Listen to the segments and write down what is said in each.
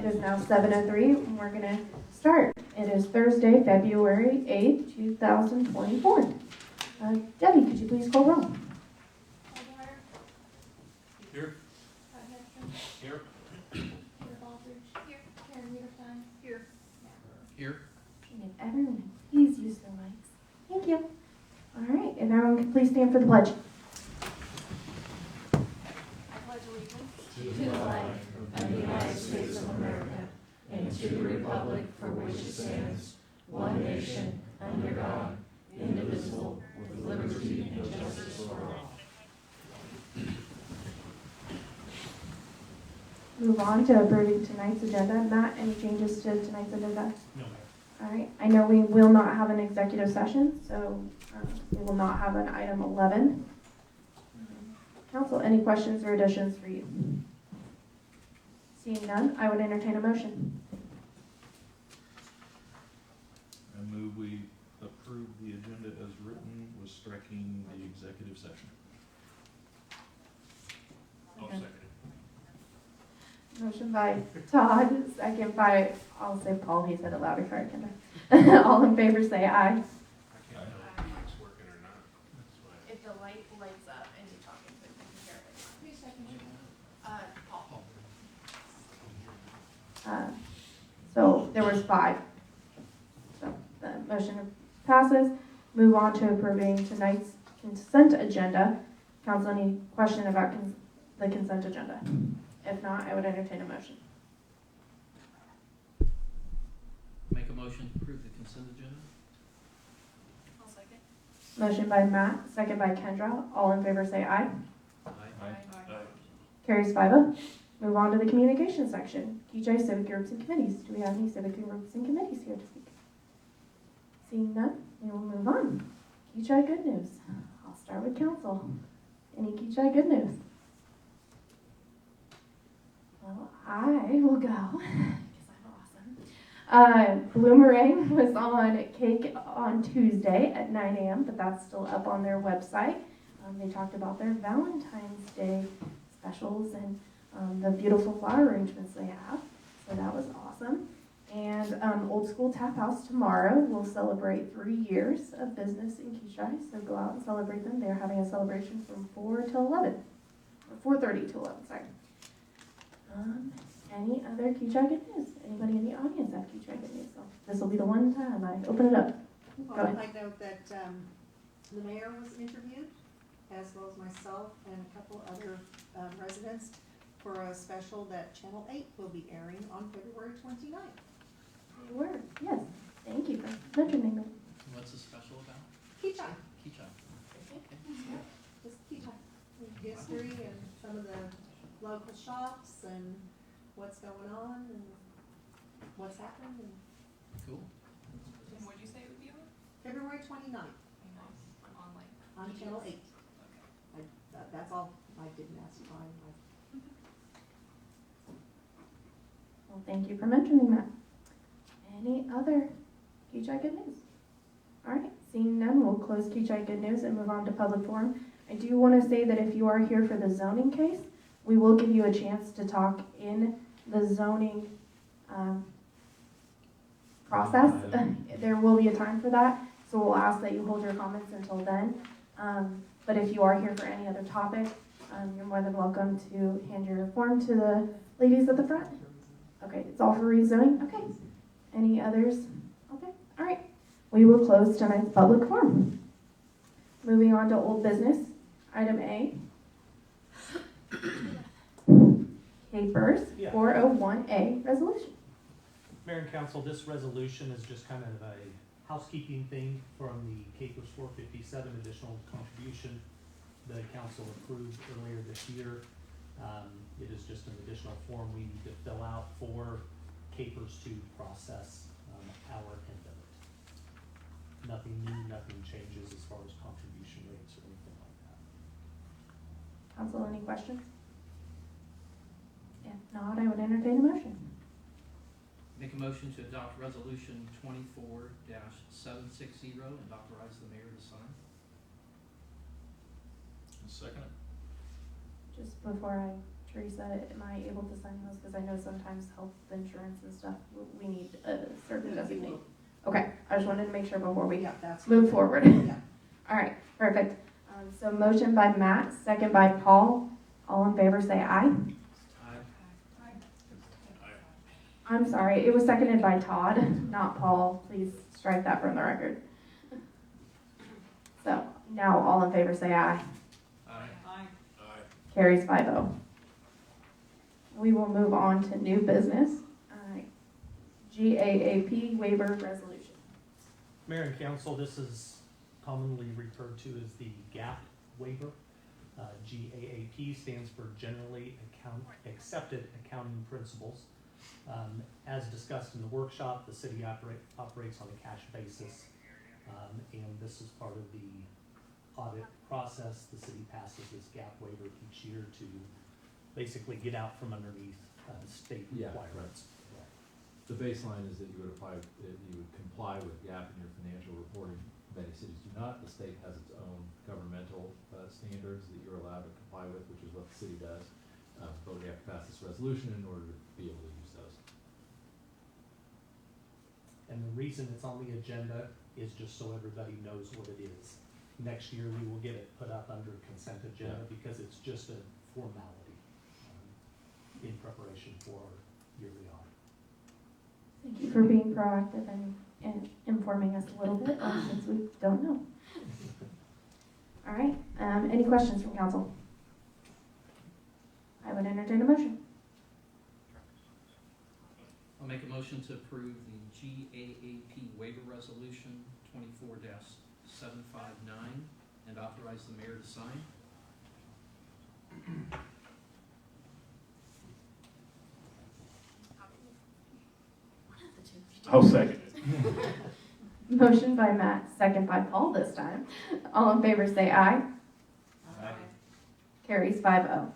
is now 7:03 and we're going to start. It is Thursday, February 8th, 2024. Debbie, could you please call roll? Here. Here. Here. Here. And if everyone please use their mics. Thank you. All right, if everyone could please stand for the pledge. I pledge allegiance to the flag of the United States of America and to the republic for which it stands, one nation, under God, indivisible, with liberty and justice for all. Move on to approving tonight's agenda. Matt, any changes to tonight's agenda? No. All right, I know we will not have an executive session, so we will not have an item 11. Council, any questions or additions for you? Seeing none, I would entertain a motion. I move we approve the agenda as written with striking the executive session. I'll second it. Motion by Todd, second by, I'll say Paul, he said it louder, sorry, Kendra. All in favor say aye. I can't know if the mic's working or not. That's why. If the light lights up and you're talking, so you can hear it. Who's seconding? Paul. So there was 5. So the motion passes. Move on to approving tonight's consent agenda. Council, any question about the consent agenda? If not, I would entertain a motion. Make a motion to approve the consent agenda? I'll second. Motion by Matt, second by Kendra. All in favor say aye. Aye. Carries 5-0. Move on to the communication section. Kechi, civic groups and committees. Do we have any civic groups and committees here to speak? Seeing none, we will move on. Kechi, good news. I'll start with council. Any Kechi good news? Well, I will go because I'm awesome. Bloomerang was on Cake on Tuesday at 9 a.m., but that's still up on their website. They talked about their Valentine's Day specials and the beautiful flower arrangements they have. So that was awesome. And Old School Tap House tomorrow will celebrate 3 years of business in Kechi. So go out and celebrate them. They're having a celebration from 4 till 11. Or 4:30 to 11, sorry. Any other Kechi good news? Anybody in the audience have Kechi good news? So this will be the one time I open it up. Go Well, ahead. I note that the mayor was interviewed, as well as myself and a couple other residents, for a special that Channel 8 will be airing on February 29th. They were, yes. Thank you for mentioning that. What's the special about? Kechi, Kechi. just Kechi. History and some of the local shops and what's going on and what's happened. And Cool. And what'd you say it would be on? February 29th Online. on Channel 8. Okay. That's all. I didn't ask Brian. Well, thank you for mentioning that. Any other Kechi good news? All right, seeing none, we'll close Kechi good news and move on to public forum. I do want to say that if you are here for the zoning case, we will give you a chance to talk in the zoning process. There will be a time for that, so we'll ask that you hold your comments until then. But if you are here for any other topic, you're more than welcome to hand your form to the ladies at the front. Okay, it's all for rezoning? Okay. Any others? Okay, all right. We will close tonight's public forum. Moving on to old business. Item A. Capers, 401A resolution. Mayor and Council, this resolution is just kind of a housekeeping thing from the Capers 457 additional contribution that council approved earlier this year. It is just an additional form we need to fill out for Capers to process our end of it. Nothing new, nothing changes as far as contribution rates or anything like that. Council, any questions? If not, I would entertain a motion. Make a motion to adopt resolution 24-760 and authorize the mayor to sign. Second it. Just before I Teresa, am I able to sign those? Because I know sometimes health insurance and stuff, we need a certain designate. Okay, I just wanted to make sure before we Yeah, that's. move forward. Yeah. All right, perfect. So motion by Matt, second by Paul. All in favor say aye. Aye. I'm sorry, it was seconded by Todd, not Paul. Please strike that from the record. So now all in favor say aye. Aye. Carries 5-0. We will move on to new business. GAAP waiver resolution. Mayor and council, this is commonly referred to as the GAAP waiver. GAAP stands for Generally Accepted Accounting Principles. As discussed in the workshop, the city operates on a cash basis, and this is part of the audit process. The city passes this GAAP waiver each year to basically get out from underneath state Yeah, requirements. The baseline is that you would apply, that you would comply with GAAP in your financial reporting. Many cities do not. The state has its own governmental standards that you're allowed to comply with, which is what the city does. But we have to pass this resolution in order to be able to use those. And the reason it's on the agenda is just so everybody knows what it is. Next year, we will get it put up under consent agenda because it's just a formality in preparation for our yearly audit. Thank you for being proactive and informing us a little bit since we don't know. All right, any questions from council? I would entertain a motion. I'll make a motion to approve the GAAP waiver resolution 24-759 and authorize the mayor to sign. I'll second it. Motion by Matt, second by Paul this time. All in favor say aye. Aye. Carries 5-0.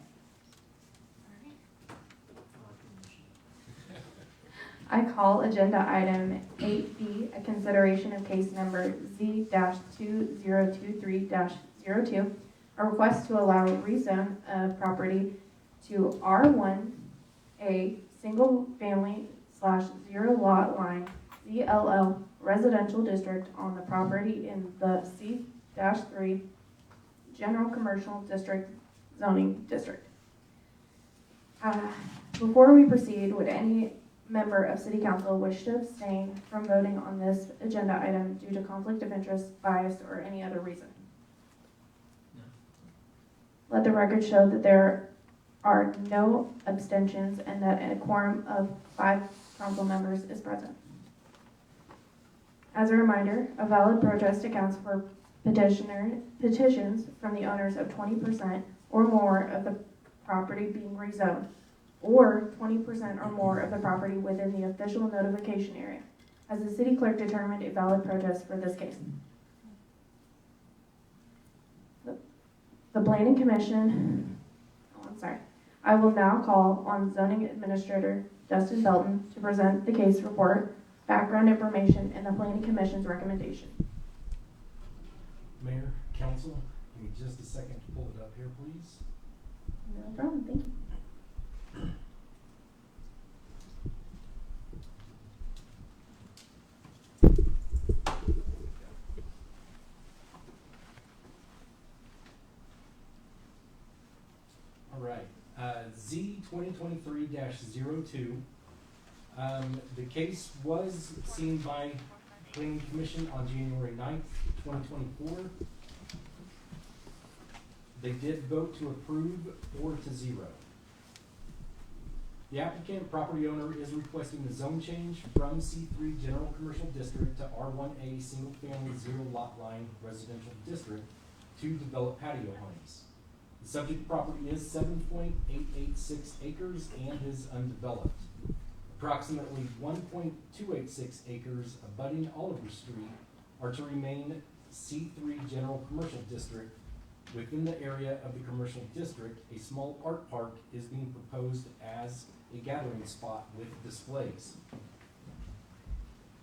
I call agenda item 8B, a consideration of case number Z-2023-02, a request to allow rezone of property to R1A single family / zero lot line ZLL residential district on the property in the C-3 general commercial district zoning district. Before we proceed, would any member of City Council wish to abstain from voting on this agenda item due to conflict of interest, bias, or any other reason? No. Let the record show that there are no abstentions and that a quorum of 5 council members is present. As a reminder, a valid protest accounts for petitions from the owners of 20% or more of the property being rezoned, or 20% or more of the property within the official notification area, as the city clerk determined a valid protest for this case. The Planning Commission, I will now call on Zoning Administrator Dustin Belton to present the case report, background information, and the Planning Commission's recommendation. Mayor, council, give me just a second to pull it up here, please. No problem, thank you. All right, Z 2023-02. The case was seen by Planning Commission on January 9th, 2024. They did vote to approve 4-0. The applicant, property owner, is requesting the zone change from C3 General Commercial District to R1A Single Family Zero Lot Line Residential District to develop patio homes. The subject property is 7.886 acres and is undeveloped. Approximately 1.286 acres abutting Oliver Street are to remain C3 General Commercial District. Within the area of the commercial district, a small art park is being proposed as a gathering spot with displays.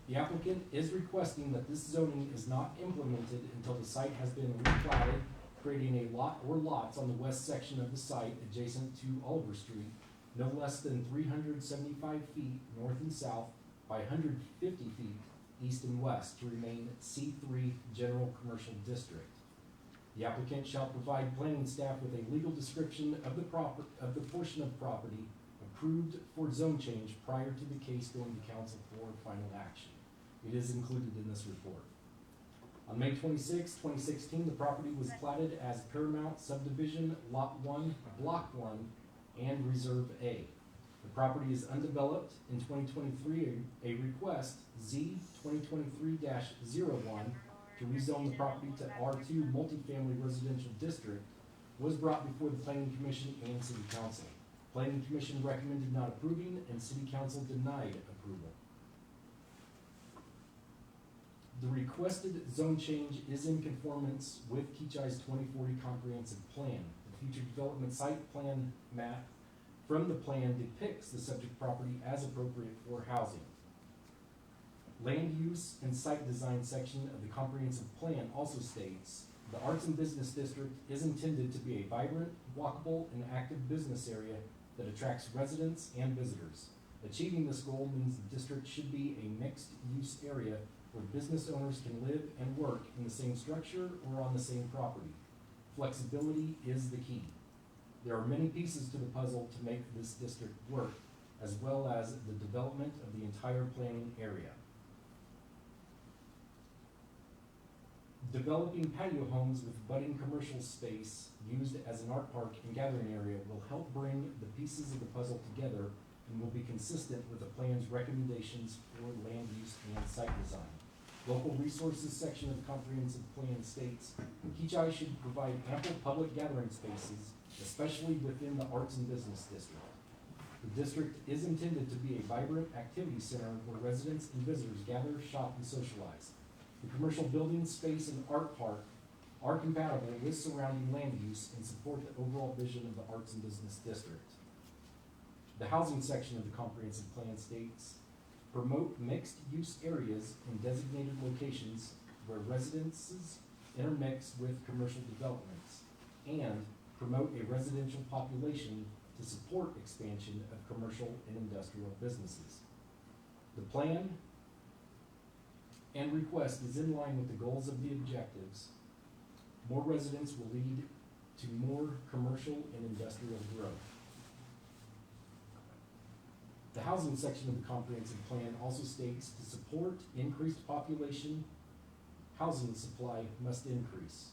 The applicant is requesting that this zoning is not implemented until the site has been replatted creating a lot or lots on the west section of the site adjacent to Oliver Street, no less than 375 feet north and south by 150 feet east and west to remain C3 General Commercial District. The applicant shall provide planning staff with a legal description of the portion of property approved for zone change prior to the case going to council for final action. It is included in this report. On May 26, 2016, the property was platted as Paramount Subdivision Lot 1, Block 1, and Reserve A. The property is undeveloped. In 2023, a request Z 2023-01 to rezone the property to R2 Multifamily Residential District was brought before the Planning Commission and City Council. Planning Commission recommended not approving, and City Council denied approval. The requested zone change is in conformance with Kechi's 2040 comprehensive plan. The future development site plan map from the plan depicts the subject property as appropriate for housing. Land use and site design section of the comprehensive plan also states the Arts and Business District is intended to be a vibrant, walkable, and active business area that attracts residents and visitors. Achieving this goal means the district should be a mixed-use area where business owners can live and work in the same structure or on the same property. Flexibility is the key. There are many pieces to the puzzle to make this district work, as well as the development of the entire planning area. Developing patio homes with budding commercial space used as an art park and gathering area will help bring the pieces of the puzzle together and will be consistent with the plan's recommendations for land use and site design. Local resources section of the comprehensive plan states, Kechi should provide ample public gathering spaces, especially within the arts and business district. The district is intended to be a vibrant activity center where residents and visitors gather, shop, and socialize. The commercial building space and art park are compatible with surrounding land use and support the overall vision of the arts and business district. The housing section of the comprehensive plan states, promote mixed-use areas in designated locations where residences intermix with commercial developments, and promote a residential population to support expansion of commercial and industrial businesses. The plan and request is in line with the goals of the objectives. More residents will lead to more commercial and industrial growth. The housing section of the comprehensive plan also states to support increased population, housing supply must increase.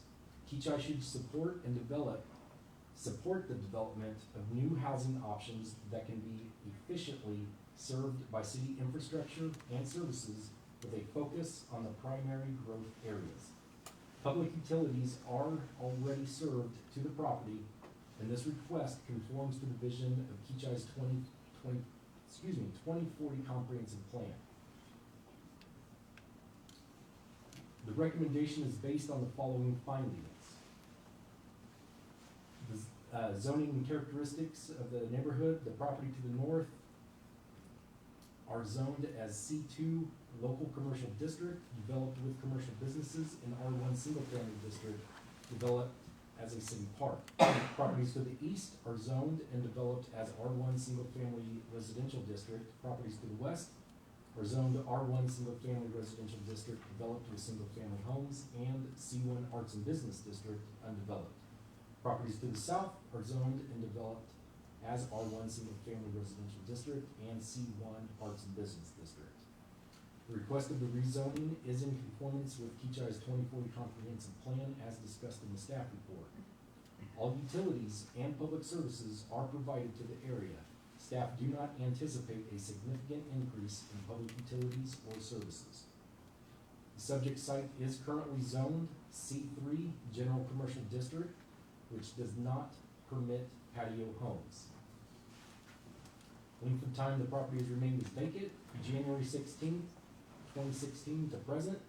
Kechi should support the development of new housing options that can be efficiently served by city infrastructure and services with a focus on the primary growth areas. Public utilities are already served to the property, and this request conforms to the vision of Kechi's 2040 comprehensive plan. The recommendation is based on the following findings. The zoning characteristics of the neighborhood, the property to the north are zoned as C2 local commercial district, developed with commercial businesses, and R1 single family district, developed as a city park. Properties to the east are zoned and developed as R1 single family residential district. Properties to the west are zoned R1 single family residential district, developed with single family homes, and C1 arts and business district, undeveloped. Properties to the south are zoned and developed as R1 single family residential district and C1 arts and business district. The request of the rezoning is in conformance with Kechi's 2040 comprehensive plan as discussed in the staff report. All utilities and public services are provided to the area. Staff do not anticipate a significant increase in public utilities or services. The subject site is currently zoned C3 General Commercial District, which does not permit patio homes. Length of time the property has remained is vacant, January 16th, 2016 to present.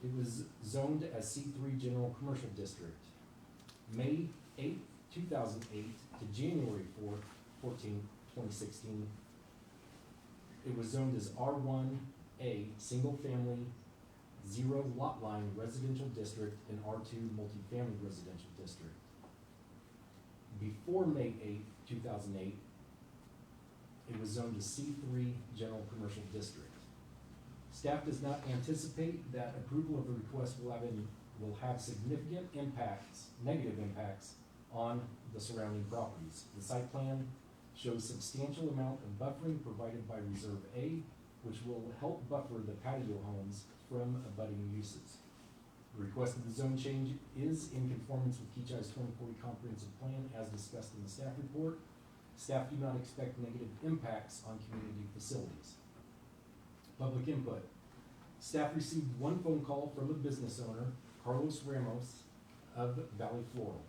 It was zoned as C3 General Commercial District. May 8th, 2008 to January 14th, 2016, it was zoned as R1A Single Family zero lot line residential district and R2 multifamily residential district. Before May 8th, 2008, it was zoned to C3 general commercial district. Staff does not anticipate that approval of the request will have significant impacts, negative impacts, on the surrounding properties. The site plan shows substantial amount of buffering provided by Reserve A, which will help buffer the patio homes from abutting uses. The request of the zone change is in conformance with Kechi's 2040 comprehensive plan as discussed in the staff report. Staff do not expect negative impacts on community facilities. Public input. Staff received one phone call from a business owner, Carlos Ramos of Valley Floral.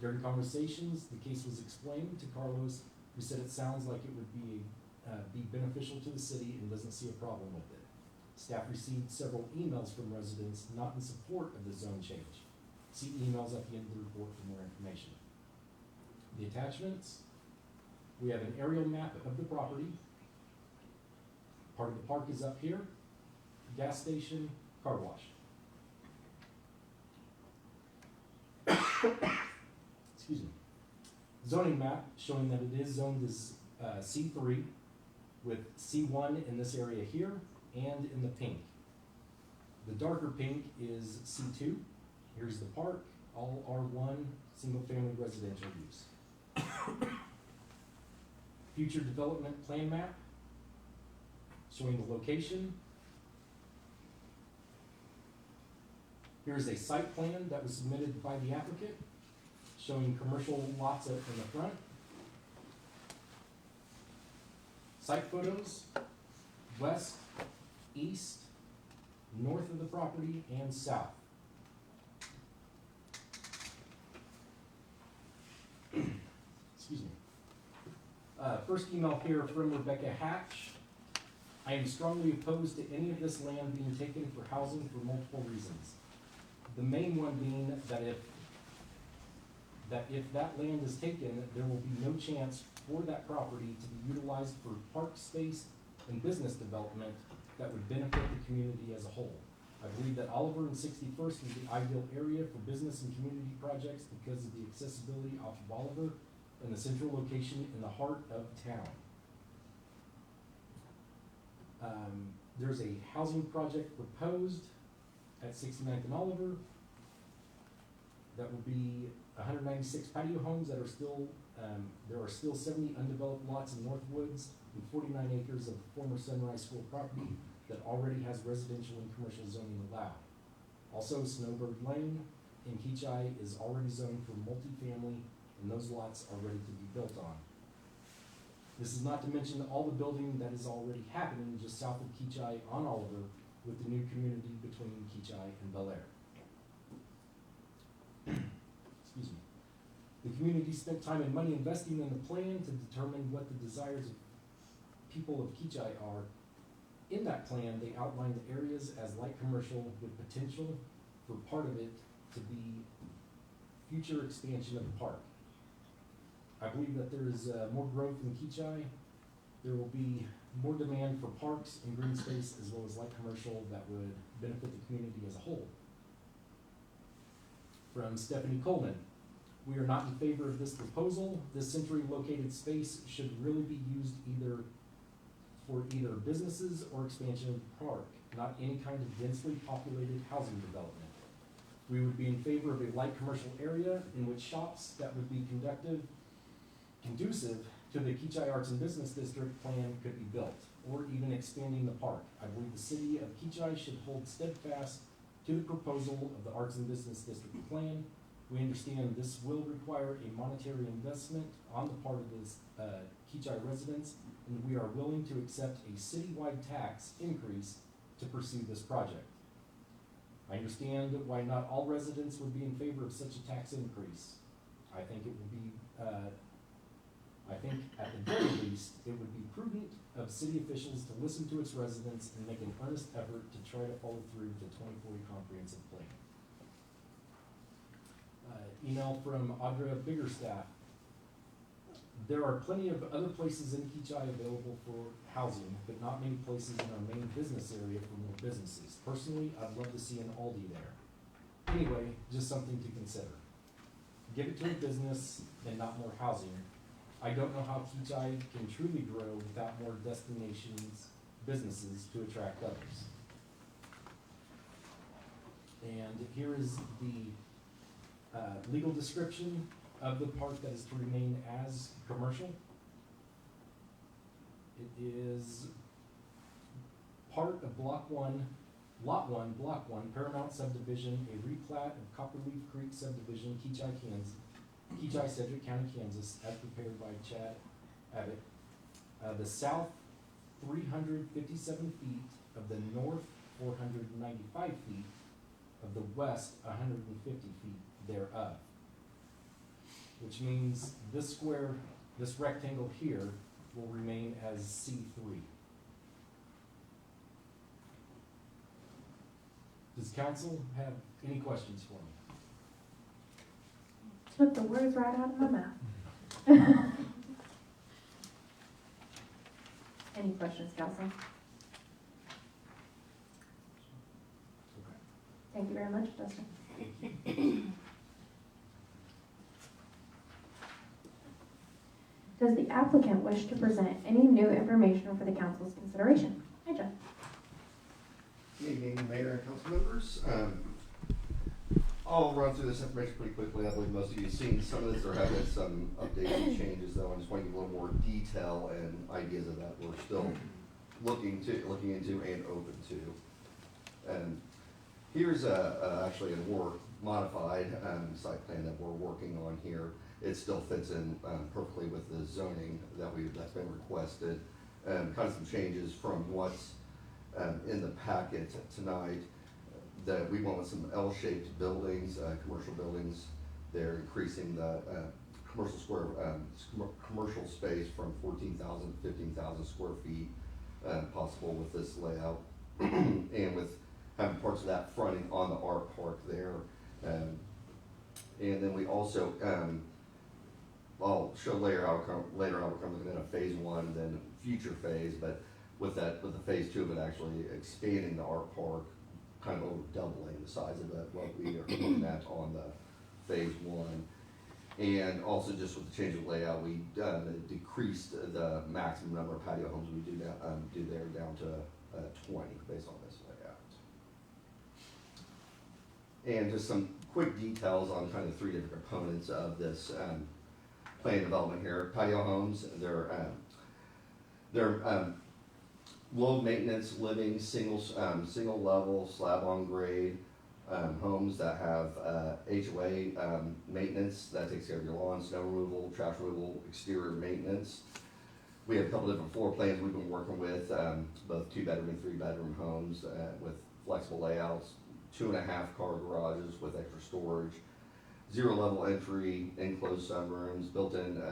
During conversations, the case was explained to Carlos, who said it sounds like it would be beneficial to the city and doesn't see a problem with it. Staff received several emails from residents not in support of the zone change. See emails at the end of the report for more information. The attachments, we have an aerial map of the property. Part of the park is up here, gas station, car wash. Excuse me. Zoning map showing that it is zoned as C3 with C1 in this area here and in the pink. The darker pink is C2. Here's the park, all R1, single family residential use. Future development plan map showing the location. Here's a site plan that was submitted by the applicant showing commercial lots in the front. Site photos, west, east, north of the property, and south. Excuse me. First email here from Rebecca Hatch. I am strongly opposed to any of this land being taken for housing for multiple reasons. The main one being that if that land is taken, there will be no chance for that property to be utilized for park space and business development that would benefit the community as a whole. I believe that Oliver and 61st is the ideal area for business and community projects because of the accessibility off of Oliver and the central location in the heart of town. There's a housing project proposed at 69th and Oliver that will be 196 patio homes that are still, there are still 70 undeveloped lots in Northwoods and 49 acres of former Sunrise School property that already has residential and commercial zoning allowed. Also, Snowbird Lane in Kechi is already zoned for multifamily, and those lots are ready to be built on. This is not to mention all the building that is already happening just south of Kechi on Oliver with the new community between Kechi and Bel Air. Excuse me. The community spent time and money investing in the plan to determine what the desires of people of Kechi are. In that plan, they outlined the areas as light commercial with potential for part of it to be future expansion of the park. I believe that there is more growth in Kechi. There will be more demand for parks and green space as well as light commercial that would benefit the community as a whole. From Stephanie Coleman, we are not in favor of this proposal. This centrally located space should really be used for either businesses or expansion of the park, not any kind of densely populated housing development. We would be in favor of a light commercial area in which shops that would be conducive to the Kechi Arts and Business District plan could be built, or even expanding the park. I believe the city of Kechi should hold steadfast to the proposal of the Arts and Business District plan. We understand this will require a monetary investment on the part of the Kechi residents, and we are willing to accept a citywide tax increase to pursue this project. I understand why not all residents would be in favor of such a tax increase. I think it would be, at the very least, it would be prudent of city officials to listen to its residents and make an earnest effort to try to follow through with the 2040 comprehensive plan. Email from Audra Biggerstaff. There are plenty of other places in Kechi available for housing, but not many places in our main business area for more businesses. Personally, I'd love to see an Aldi there. Anyway, just something to consider. Give it to a business and not more housing. I don't know how Kechi can truly grow without more destinations, businesses to attract others. And here is the legal description of the park that is to remain as commercial. It is part of Lot 1, Block 1, Paramount Subdivision, a replat of Copperleaf Creek Subdivision, Kechi, Sedgwick County, Kansas, as prepared by Chad Abbott. The south 357 feet of the north 495 feet of the west 150 feet thereof. Which means this rectangle here will remain as C3. Does council have any questions for me? Took the words right out of my mouth. Any questions, council? Okay. Thank you very much, Dustin. Does the applicant wish to present any new information for the council's consideration? Hi, Jeff. Good evening, Mayor and council members. I'll run through this information pretty quickly. I believe most of you have seen some of this. There have been some updates and changes, though. I just want to give a little more detail and ideas of that we're still looking into and open to. Here's actually a more modified site plan that we're working on here. It still fits in perfectly with the zoning that's been requested. Kind of some changes from what's in the packet tonight. That we went with some L-shaped buildings, commercial buildings. They're increasing the commercial space from 14,000 to 15,000 square feet possible with this layout, and with having parts of that fronting on the art park there. And then we also I'll show later how we're looking at a phase 1, then future phase, but with the phase 2 of it actually expanding the art park, kind of over doubling the size of it, what we are looking at on the phase 1. And also just with the change of layout, we decreased the maximum number of patio homes we do there down to 20 based on this layout. And just some quick details on kind of 3 different components of this plan development here. Patio homes, they're low maintenance living, single level, slab on grade homes that have HOA maintenance that takes care of your lawn, snow removal, trash removal, exterior maintenance. We have a couple different floor plans we've been working with, both 2-bedroom and 3-bedroom homes with flexible layouts, 2.5-car garages with extra storage, 0-level entry, enclosed sunrooms, built-in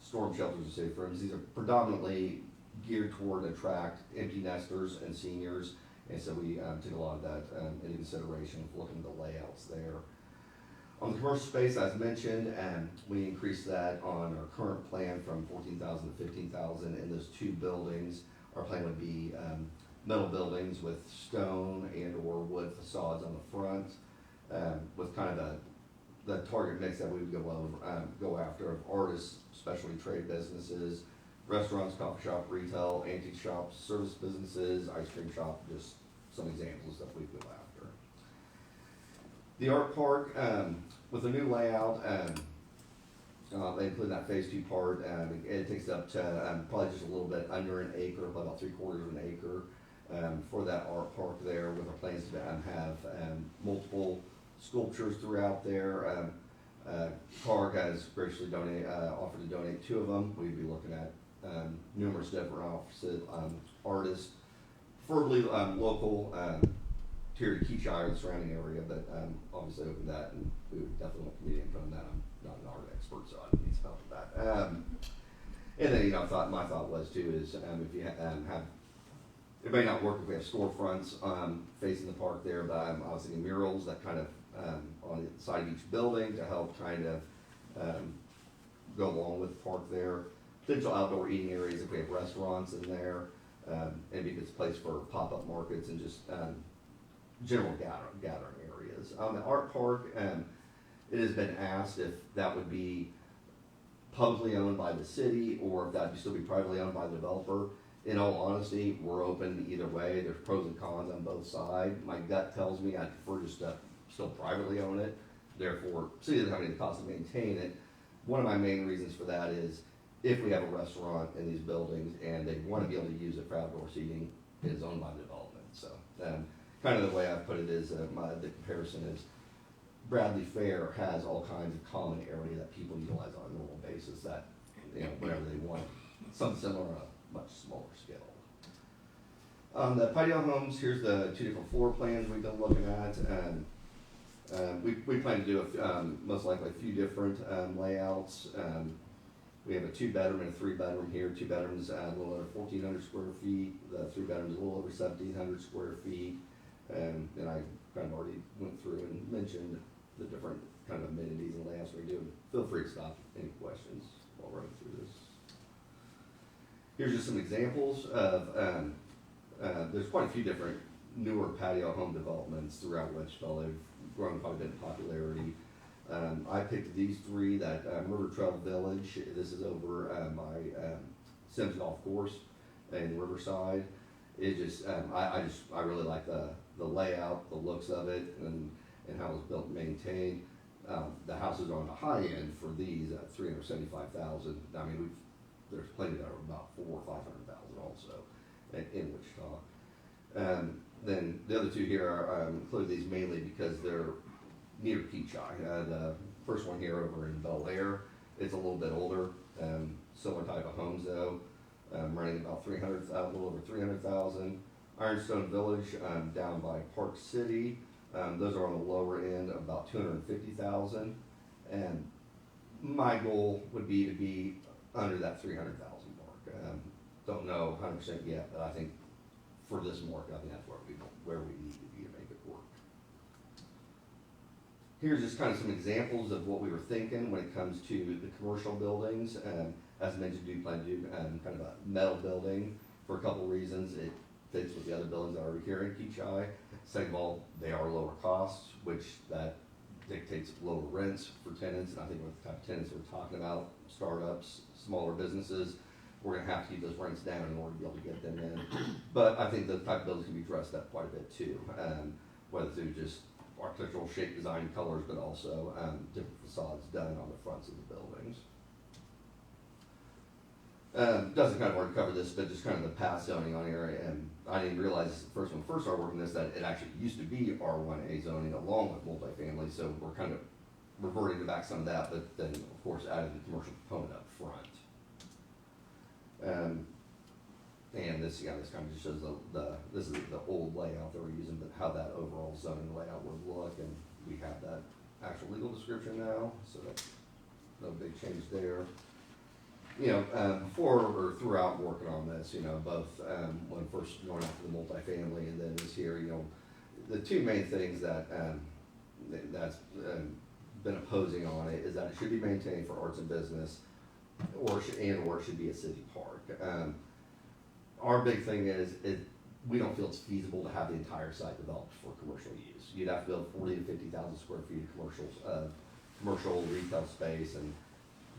storm shelters and safe rooms. These are predominantly geared toward attract empty nesters and seniors, and so we took a lot of that into consideration looking at the layouts there. On the commercial space, as mentioned, we increased that on our current plan from 14,000 to 15,000 in those 2 buildings. Our plan would be metal buildings with stone and or wood facades on the front, with kind of the target mix that we would go after of artists, specialty trade businesses, restaurants, coffee shop, retail, antique shops, service businesses, ice cream shop, just some examples that we go after. The art park, with the new layout, they include that phase 2 part, it takes up to probably just a little bit under an acre, about 3/4 of an acre for that art park there, with our plans to have multiple sculptures throughout there. CARG has graciously offered to donate 2 of them. We'd be looking at numerous different offices, artists, preferably local, here to Kechi or the surrounding area, but obviously open that, and we would definitely want community input on that. I'm not an art expert, so I need some help with that. And then, my thought was too is if you have, it may not work if we have storefronts facing the park there, but I was thinking murals that kind of on the side of each building to help kind of go along with the park there. Potential outdoor eating areas if we have restaurants in there, and because it's a place for pop-up markets and just, general gathering areas. The art park, it has been asked if that would be publicly owned by the city or if that would still be privately owned by the developer. In all honesty, we're open either way. There's pros and cons on both sides. My gut tells me I'd prefer just to still privately own it. Therefore, city doesn't have any cost to maintain it. One of my main reasons for that is if we have a restaurant in these buildings and they want to be able to use it for outdoor seating, it is owned by the development. So, kind of the way I put it is, the comparison is Bradley Fair has all kinds of common area that people utilize on a normal basis that, whenever they want, something similar on a much smaller scale. The patio homes, here's the two different floor plans we've been looking at. We plan to do most likely a few different layouts. We have a 2-bedroom and a 3-bedroom here. 2 bedrooms a little over 1,400 square feet. The 3 bedrooms a little over 1,700 square feet. And I kind of already went through and mentioned the different kind of amenities and layouts we do. Feel free to stop any questions while running through this. Here's just some examples of, there's quite a few different newer patio home developments throughout Wichita. They've grown quite a bit in popularity. I picked these 3, that River Trail Village. This is over by Sims Golf Course in Riverside. It just, I really like the layout, the looks of it, and how it's built and maintained. The houses are on the high end for these at $375,000. I mean, there's plenty that are about $400,000 or $500,000 also in Wichita. Then the other 2 here are include these mainly because they're near Kechi. The first one here over in Bel Air, it's a little bit older, similar type of homes though, running about a little over 300,000. Ironstone Village down by Park City, those are on the lower end, about 250,000. And my goal would be to be under that 300,000 mark. Don't know 100% yet, but I think for this market, I think that's where we need to be to make it work. Here's just kind of some examples of what we were thinking when it comes to the commercial buildings. As mentioned, we plan to do kind of a metal building for a couple reasons. It fits with the other buildings that are already here in Kechi. Second of all, they are lower costs, which that dictates lower rents for tenants. And I think with the type of tenants we're talking about, startups, smaller businesses, we're going to have to keep those rents down in order to be able to get them in. But I think the type of buildings can be dressed up quite a bit too, whether through just architectural shape, design, colors, but also different facades done on the fronts of the buildings. Doesn't kind of already cover this, but just kind of the past zoning on here, and I didn't realize when we first started working this that it actually used to be R1A zoning along with multifamily, so we're kind of reverting back some of that, but then of course adding the commercial component up front. And this kind of just shows this is the old layout that we're using, but how that overall zoning layout would look, and we have that actual legal description now, so that's no big change there. Before or throughout working on this, both when first going after the multifamily and then this here, the 2 main things that's been opposing on it is that it should be maintained for arts and business, or it should be a city park. Our big thing is we don't feel it's feasible to have the entire site developed for commercial use. You'd have to build 40,000 to 50,000 square feet of commercial retail space, and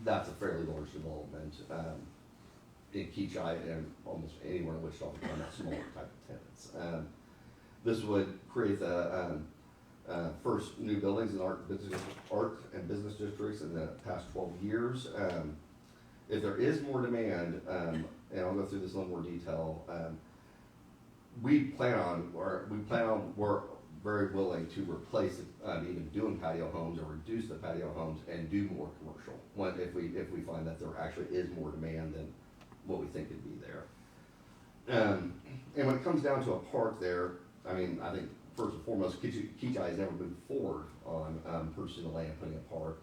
that's a fairly large development in Kechi and almost anywhere in Wichita on that smaller type of tenants. This would create the first new buildings in art and business districts in the past 12 years. If there is more demand, and I'll go through this in a little more detail, we're very willing to replace even doing patio homes or reduce the patio homes and do more commercial. If we find that there actually is more demand than what we think would be there. And when it comes down to a park there, I think first and foremost, Kechi has never moved forward on purchasing the land, putting a park.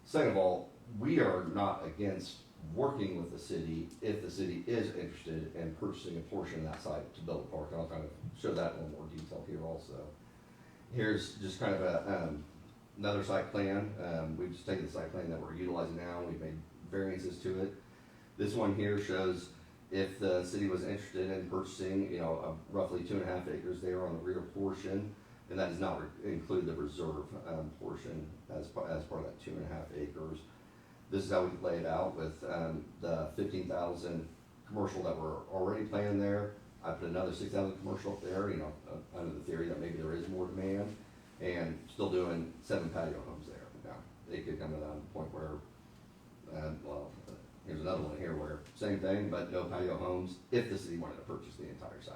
Second of all, we are not against working with the city if the city is interested in purchasing a portion of that site to build a park. And I'll kind of show that in a little more detail here also. Here's just kind of another site plan. We've just taken the site plan that we're utilizing now. We've made variances to it. This one here shows if the city was interested in purchasing, roughly 2.5 acres there on the rear portion, and that does not include the reserve portion as part of that 2.5 acres. This is how we lay it out with the 15,000 commercial that we're already planning there. I put another 6,000 commercial up there, under the theory that maybe there is more demand, and still doing 7 patio homes there. Now, it could come to that point where, here's another one here where same thing, but no patio homes if the city wanted to purchase the entire site.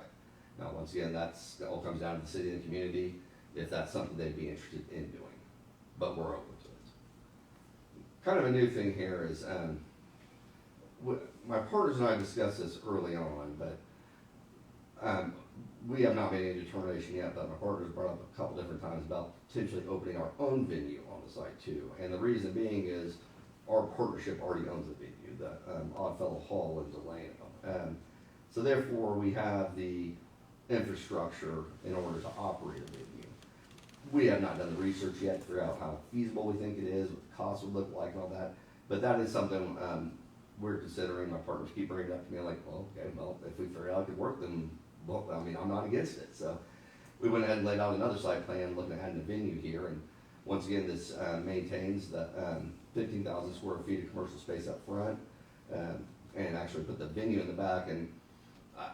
Now, once again, that all comes down to the city and the community, if that's something they'd be interested in doing, but we're open to it. Kind of a new thing here is, my partners and I discussed this early on, but we have not made any determination yet, but my partners brought up a couple different times about potentially opening our own venue on the site too. And the reason being is our partnership already owns the venue, the Oddfellow Hall in Delano. So therefore, we have the infrastructure in order to operate a venue. We have not done the research yet to figure out how feasible we think it is, what the cost would look like and all that, but that is something we're considering. My partners keep bringing it up to me like, if we figure out it could work, then, I'm not against it. So we went ahead and laid out another site plan looking at adding a venue here, and once again, this maintains the 15,000 square feet of commercial space up front, and actually put the venue in the back. And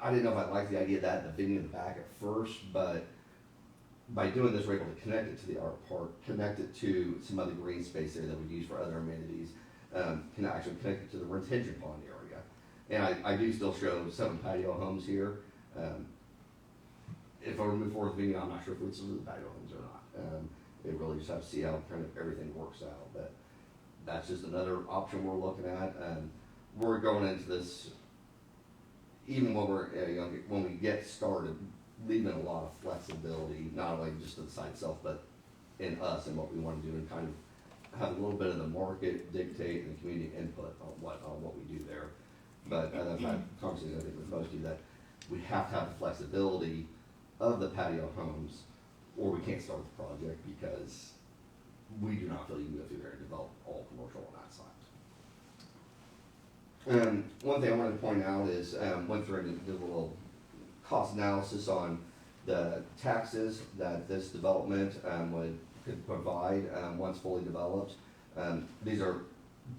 I didn't know if I liked the idea of that, the venue in the back at first, but by doing this, we're able to connect it to the art park, connect it to some other green space there that we use for other amenities, can actually connect it to the retention pond area. And I do still show 7 patio homes here. If I were to move forward with the venue, I'm not sure if we'd still do the patio homes or not. It really just have to see how kind of everything works out. But that's just another option we're looking at. We're going into this, even when when we get started, leaving a lot of flexibility, not only just to the site itself, but in us and what we want to do, and kind of have a little bit of the market dictate and the community input on what we do there. But I've had conversations, I think, with most of you, that we have to have the flexibility of the patio homes, or we can't start the project because we do not feel you can go through there and develop all commercial on that site. One thing I wanted to point out is, went through and did a little cost analysis on the taxes that this development could provide once fully developed. These are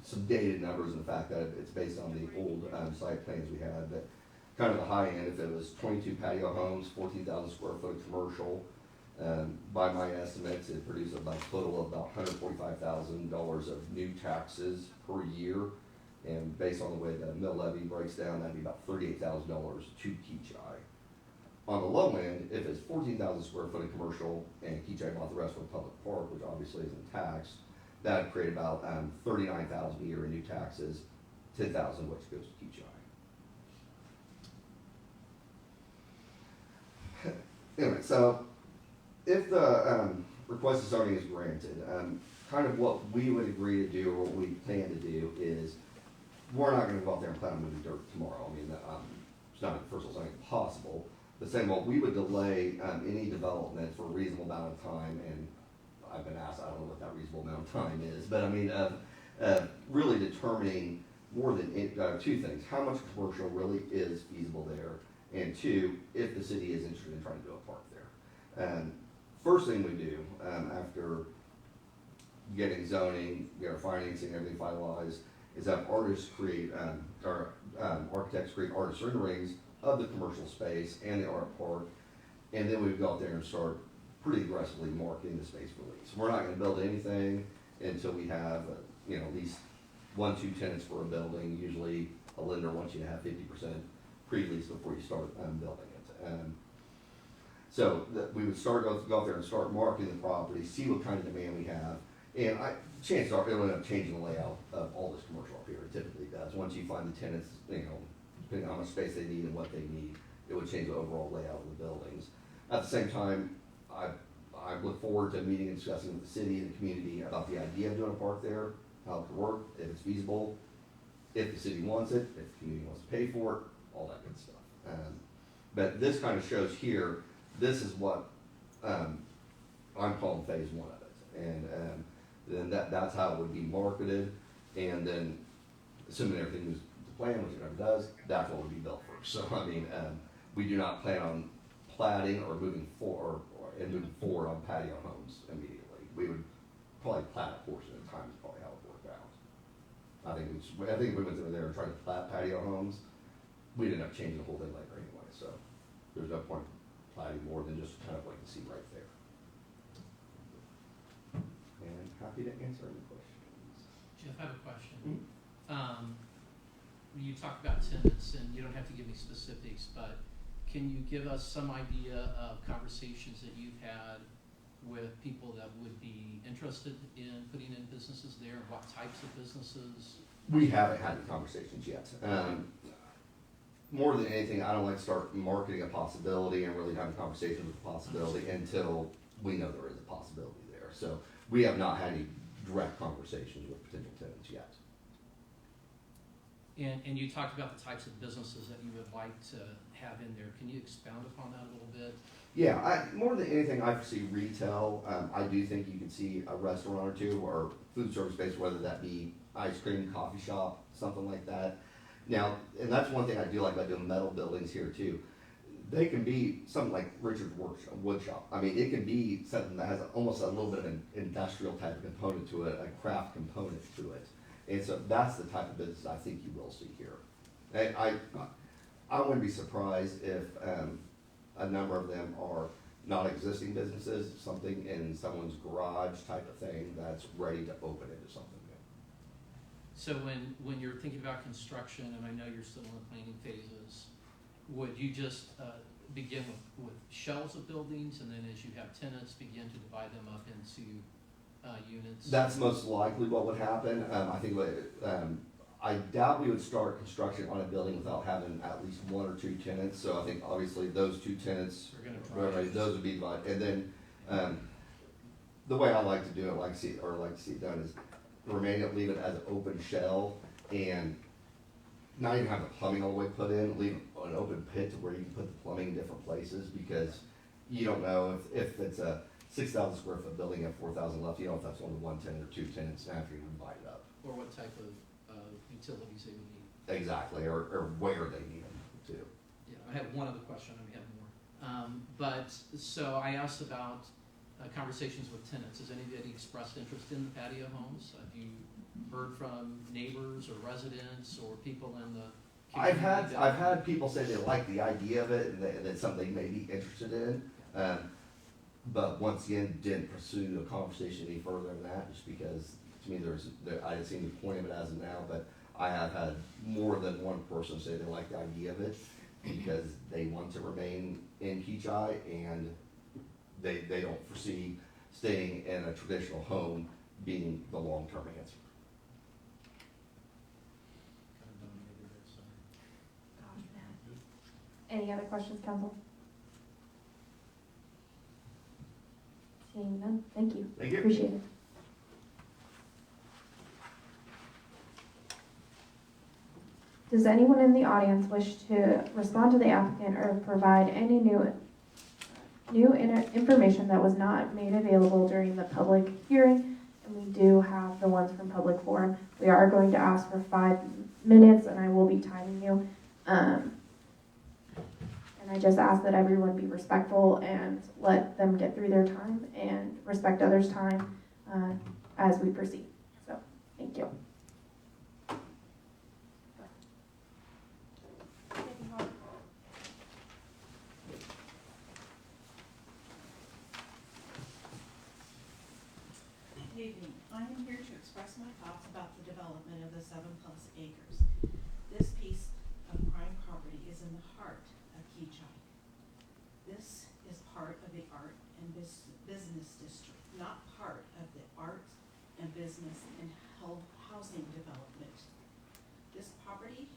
some dated numbers, and the fact that it's based on the old site plans we had, but kind of the high end, if it was 22 patio homes, 14,000 square foot commercial, by my estimates, it produced about a total of about $145,000 of new taxes per year. And based on the way the mill levy breaks down, that'd be about $38,000 to Kechi. On the low end, if it's 14,000 square foot of commercial and Kechi bought the rest for a public park, which obviously isn't taxed, that'd create about $39,000 a year in new taxes, $10,000 which goes to Kechi. Anyway, so if the request of zoning is granted, kind of what we would agree to do, or what we plan to do, is we're not going to go out there and plan on moving dirt tomorrow. I mean, it's not, first of all, it's not possible. But saying, well, we would delay any development for a reasonable amount of time, and I've been asked, I don't know what that reasonable amount of time is, but I mean, really determining more than two things: how much commercial really is feasible there, and two, if the city is interested in trying to do a park there. First thing we do after getting zoning, get our financing, everything finalized, is have artists create, or architects create artist renderings of the commercial space and the art park, and then we would go out there and start pretty aggressively marketing the space for lease. We're not going to build anything until we have, at least 1-2 tenants for a building. Usually, a lender wants you to have 50% pre-lease before you start building it. So we would go out there and start marketing the property, see what kind of demand we have, and chances are it'll end up changing the layout of all this commercial up here. It typically does. Once you find the tenants, depending on how much space they need and what they need, it would change the overall layout of the buildings. At the same time, I look forward to meeting and discussing with the city and the community about the idea of doing a park there, how it could work, if it's feasible, if the city wants it, if the community wants to pay for it, all that good stuff. But this kind of shows here, this is what I'm calling phase 1 of it. And then that's how it would be marketed. And then assuming everything moves to plan, which it never does, that's what would be built first. So, I mean, we do not plan on plating or moving forward on patio homes immediately. We would probably plat a portion at a time is probably how it worked out. I think if we went through there and tried to plat patio homes, we'd end up changing the whole thing later anyway, so there's no point platting more than just kind of like you see right there. And happy to answer any questions. Jeff, I have a question. You talked about tenants, and you don't have to give me specifics, but can you give us some idea of conversations that you've had with people that would be interested in putting in businesses there, and what types of businesses? We haven't had the conversations yet. More than anything, I don't like to start marketing a possibility and really having conversations with the possibility until we know there is a possibility there. So we have not had any direct conversations with potential tenants yet. And you talked about the types of businesses that you would like to have in there. Can you expound upon that a little bit? Yeah, more than anything, I foresee retail. I do think you could see a restaurant or two or food service space, whether that be ice cream, coffee shop, something like that. Now, and that's one thing I do like about doing metal buildings here too. They can be something like Richard's wood shop. I mean, it can be something that has almost a little bit of an industrial type of component to it, a craft component to it. And so that's the type of business I think you will see here. And I wouldn't be surprised if a number of them are not existing businesses, something in someone's garage type of thing that's ready to open into something new. So when you're thinking about construction, and I know you're still in the planning phases, would you just begin with shells of buildings, and then as you have tenants, begin to divide them up into units? That's most likely what would happen. I doubt we would start construction on a building without having at least one or two tenants. So I think obviously those two tenants, those would be divided. And then the way I like to do it, like to see it done, is leave it as an open shell and not even have the plumbing all the way put in. Leave an open pit to where you can put the plumbing in different places, because you don't know if it's a 6,000 square foot building and 4,000 left. You don't know if that's only one tenant or two tenants after you divide it up. Or what type of utilities they would need. Exactly, or where they need them too. Yeah, I have one other question, I may have more. So I asked about conversations with tenants. Has anybody expressed interest in the patio homes? Have you heard from neighbors or residents or people in the community? I've had people say they like the idea of it and that it's something they may be interested in. But once again, didn't pursue a conversation any further than that, just because to me I didn't see any point of it as of now. But I have had more than one person say they like the idea of it because they want to remain in Kechi, and they don't foresee staying in a traditional home being the long-term answer. Kind of dominated it, so. Any other questions, council? Seeing none, thank you. Thank you. Appreciate it. Does anyone in the audience wish to respond to the applicant or provide any new information that was not made available during the public hearing? And we do have the ones from public forum. We are going to ask for 5 minutes, and I will be timing you. And I just ask that everyone be respectful and let them get through their time and respect others' time as we proceed. So, thank you. Good evening. I am here to express my thoughts about the development of the 7+ acres. This piece of prime property is in the heart of Kechi. This is part of the art and business district, not part of the art and business and housing development. This property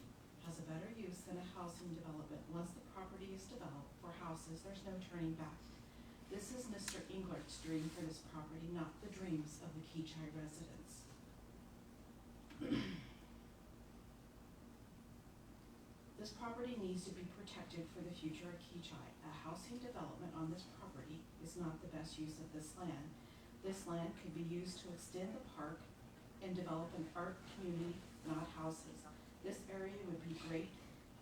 has a better use than a housing development. Once the property is developed for houses, there's no turning back. This is Mr. Englert's dream for this property, not the dreams of the Kechi residents. This property needs to be protected for the future of Kechi. A housing development on this property is not the best use of this land. This land could be used to extend the park and develop an art community not houses. This area would be great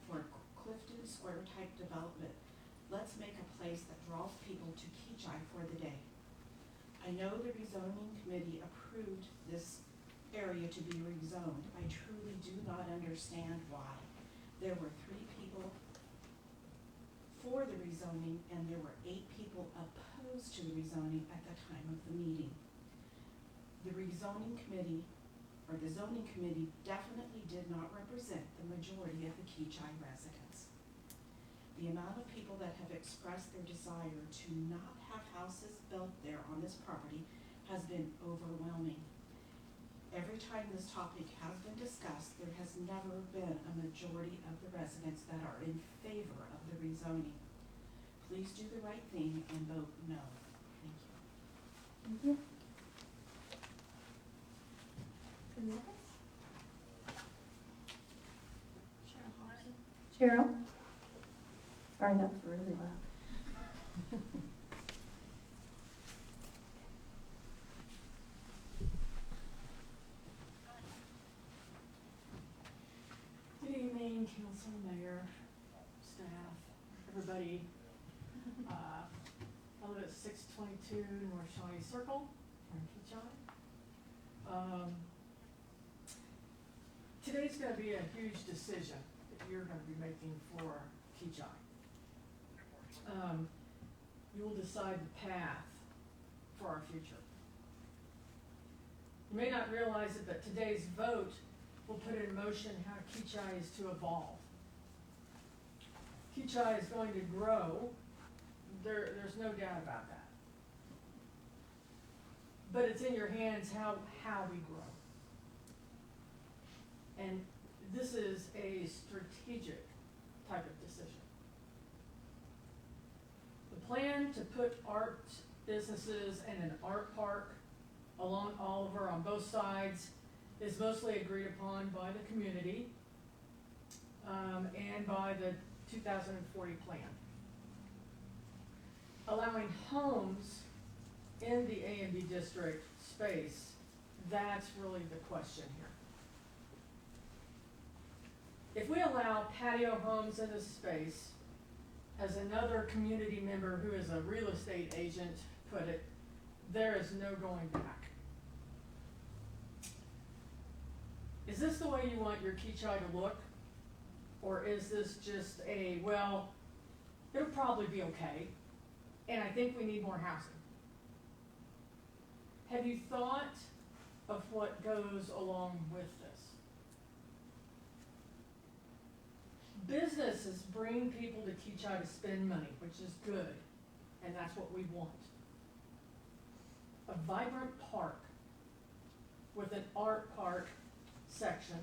for Clifton Square type development. Let's make a place that draws people to Kechi for the day. I know the rezoning committee approved this area to be rezoned. I truly do not understand why. There were 3 people for the rezoning and there were 8 people opposed to the rezoning at the time of the meeting. The rezoning committee, or the zoning committee, definitely did not represent the majority of the Kechi residents. The amount of people that have expressed their desire to not have houses built there on this property has been overwhelming. Every time this topic has been discussed, there has never been a majority of the residents that are in favor of the rezoning. Please do the right thing and vote no. Thank you. Thank you. Cheryl? Sorry, that's really loud. Good evening, council, mayor, staff, everybody. I live at 622 North Shawnee Circle, in Kechi. Today's gonna be a huge decision that you're gonna be making for Kechi. You will decide the path for our future. You may not realize it, but today's vote will put in motion how Kechi is to evolve. Kechi is going to grow, there's no doubt about that. But it's in your hands how we grow. And this is a strategic type of decision. The plan to put art businesses and an art park along Oliver on both sides is mostly agreed upon by the community and by the 2040 plan. Allowing homes in the A and B district space, that's really the question here. If we allow patio homes in this space, as another community member who is a real estate agent put it, there is no going back. Is this the way you want your Kechi to look? Or is this just a, well, it'll probably be okay, and I think we need more housing? Have you thought of what goes along with this? Businesses bring people to Kechi to spend money, which is good, and that's what we want. A vibrant park with an art park section,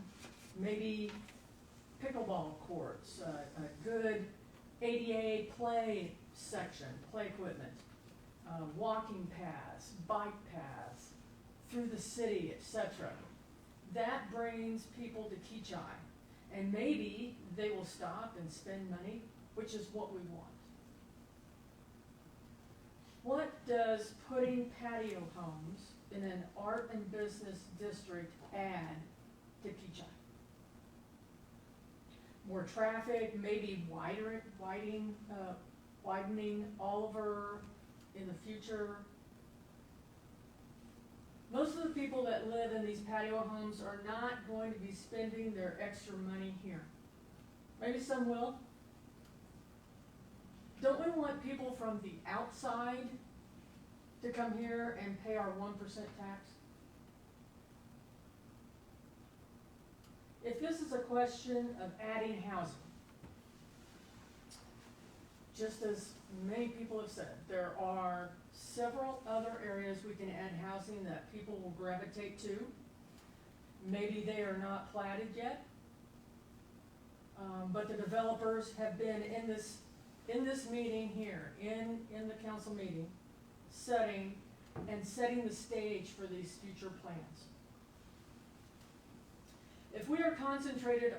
maybe pickleball courts, a good ADA play section, play equipment, walking paths, bike paths, through the city, etc. That brings people to Kechi, and maybe they will stop and spend money, which is what we want. What does putting patio homes in an art and business district add to Kechi? More traffic, maybe widening Oliver in the future. Most of the people that live in these patio homes are not going to be spending their extra money here. Maybe some will. Don't we want people from the outside to come here and pay our 1% tax? If this is a question of adding housing, just as many people have said, there are several other areas we can add housing that people will gravitate to. Maybe they are not platted yet, but the developers have been in this meeting here, in the council meeting, setting the stage for these future plans. If we are concentrated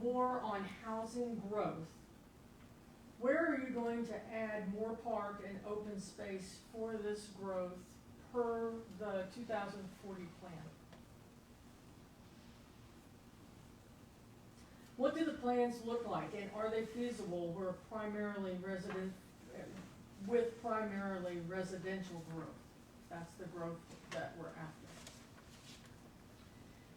more on housing growth, where are you going to add more park and open space for this growth per the 2040 plan? What do the plans look like, and are they feasible where primarily with primarily residential growth? That's the growth that we're after.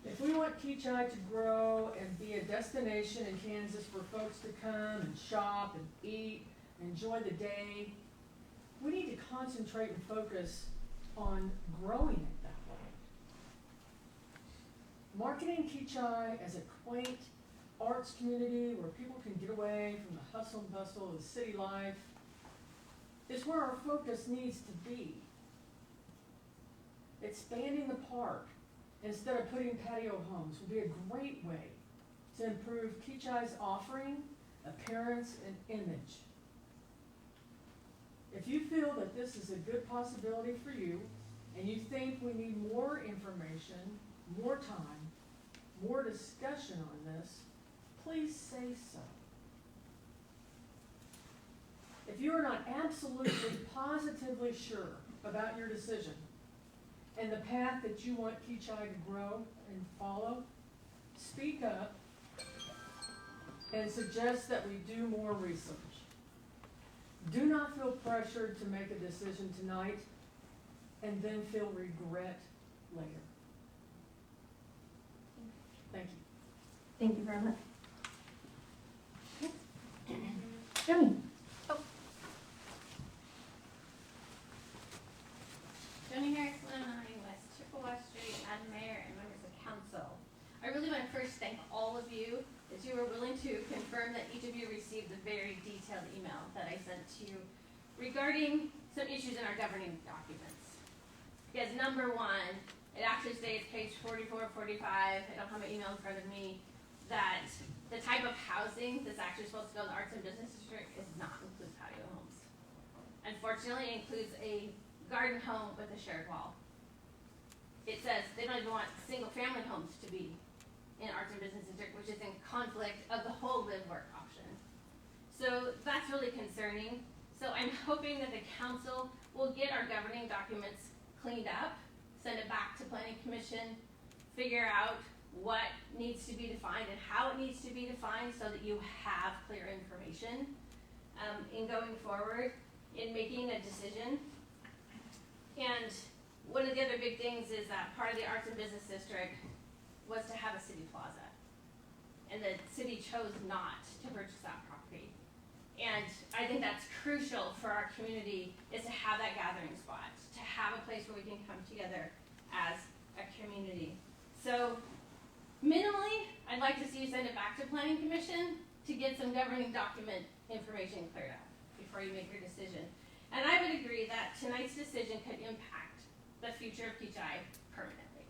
If we want Kechi to grow and be a destination in Kansas for folks to come and shop and eat, enjoy the day, we need to concentrate and focus on growing it that way. Marketing Kechi as a quaint arts community where people can get away from the hustle and bustle of the city life is where our focus needs to be. Expanding the park instead of putting patio homes would be a great way to improve Kechi's offering, appearance, and image. If you feel that this is a good possibility for you, and you think we need more information, more time, more discussion on this, please say so. If you are not absolutely, positively sure about your decision and the path that you want Kechi to grow and follow, speak up and suggest that we do more research. Do not feel pressured to make a decision tonight and then feel regret later. Thank you. Thank you very much. Jimmy? Joni Harris, 109 West Chippewa Street, Madam Mayor and members of council. I really want to first thank all of you that you were willing to confirm that each of you received a very detailed email that I sent to you regarding some issues in our governing documents. Because number one, it actually states page 44, 45, I don't have my email in front of me, that the type of housing that's actually supposed to go in the arts and business district is not include patio homes. Unfortunately, it includes a garden home with a shared wall. It says they don't even want single family homes to be in arts and business district, which is in conflict of the whole live-work option. So that's really concerning. So I'm hoping that the council will get our governing documents cleaned up, send it back to planning commission, figure out what needs to be defined and how it needs to be defined so that you have clear information in going forward in making a decision. And one of the other big things is that part of the arts and business district was to have a city plaza. And the city chose not to purchase that property. And I think that's crucial for our community, is to have that gathering spot, to have a place where we can come together as a community. So minimally, I'd like to see you send it back to Planning Commission to get some governing document information cleared up before you make your decision. And I would agree that tonight's decision could impact the future of Kechi permanently.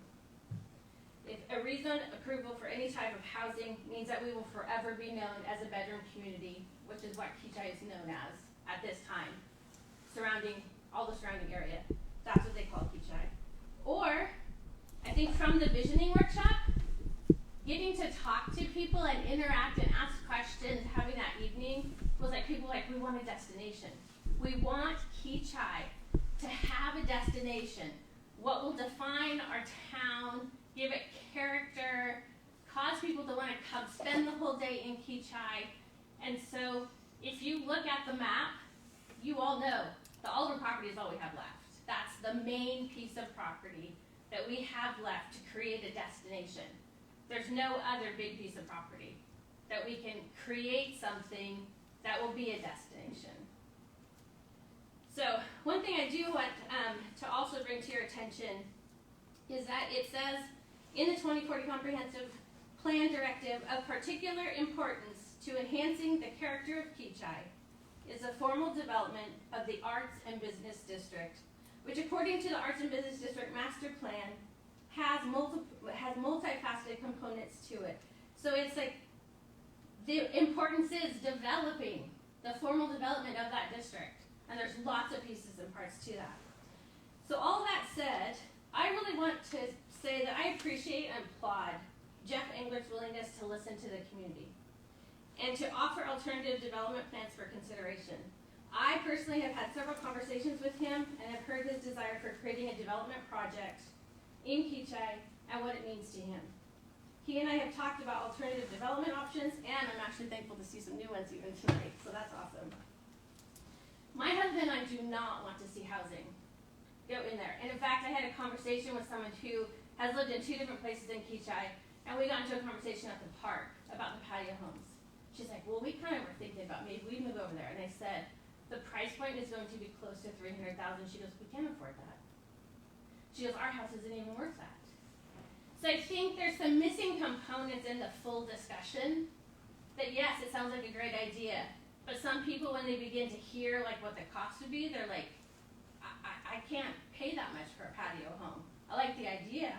If a rezone approval for any type of housing means that we will forever be known as a bedroom community, which is what Kechi is known as at this time, surrounding all the surrounding area. That's what they call Kechi. Or, I think from the visioning workshop, getting to talk to people and interact and ask questions, having that evening, was like people like, we want a destination. We want Kechi to have a destination. What will define our town, give it character, cause people to want to come spend the whole day in Kechi. And so if you look at the map, you all know the Oliver property is all we have left. That's the main piece of property that we have left to create a destination. There's no other big piece of property that we can create something that will be a destination. So one thing I do want to also bring to your attention is that it says in the 2040 Comprehensive Plan Directive, of particular importance to enhancing the character of Kechi is a formal development of the Arts and Business District, which according to the Arts and Business District Master Plan has multifaceted components to it. So it's like the importance is developing the formal development of that district. And there's lots of pieces and parts to that. So all that said, I really want to say that I appreciate and applaud Jeff Engler's willingness to listen to the community and to offer alternative development plans for consideration. I personally have had several conversations with him and have heard his desire for creating a development project in Kechi and what it means to him. He and I have talked about alternative development options, and I'm actually thankful to see some new ones even tonight, so that's awesome. My husband and I do not want to see housing go in there. And in fact, I had a conversation with someone who has lived in 2 different places in Kechi, and we got into a conversation at the park about the patio homes. She's like, well, we kind of were thinking about maybe we move over there. And I said, the price point is going to be close to $300,000. She goes, we can't afford that. She goes, our house isn't even worth that. So I think there's some missing components in the full discussion that, yes, it sounds like a great idea, but some people, when they begin to hear like what the cost would be, they're like, I can't pay that much for a patio home. I like the idea,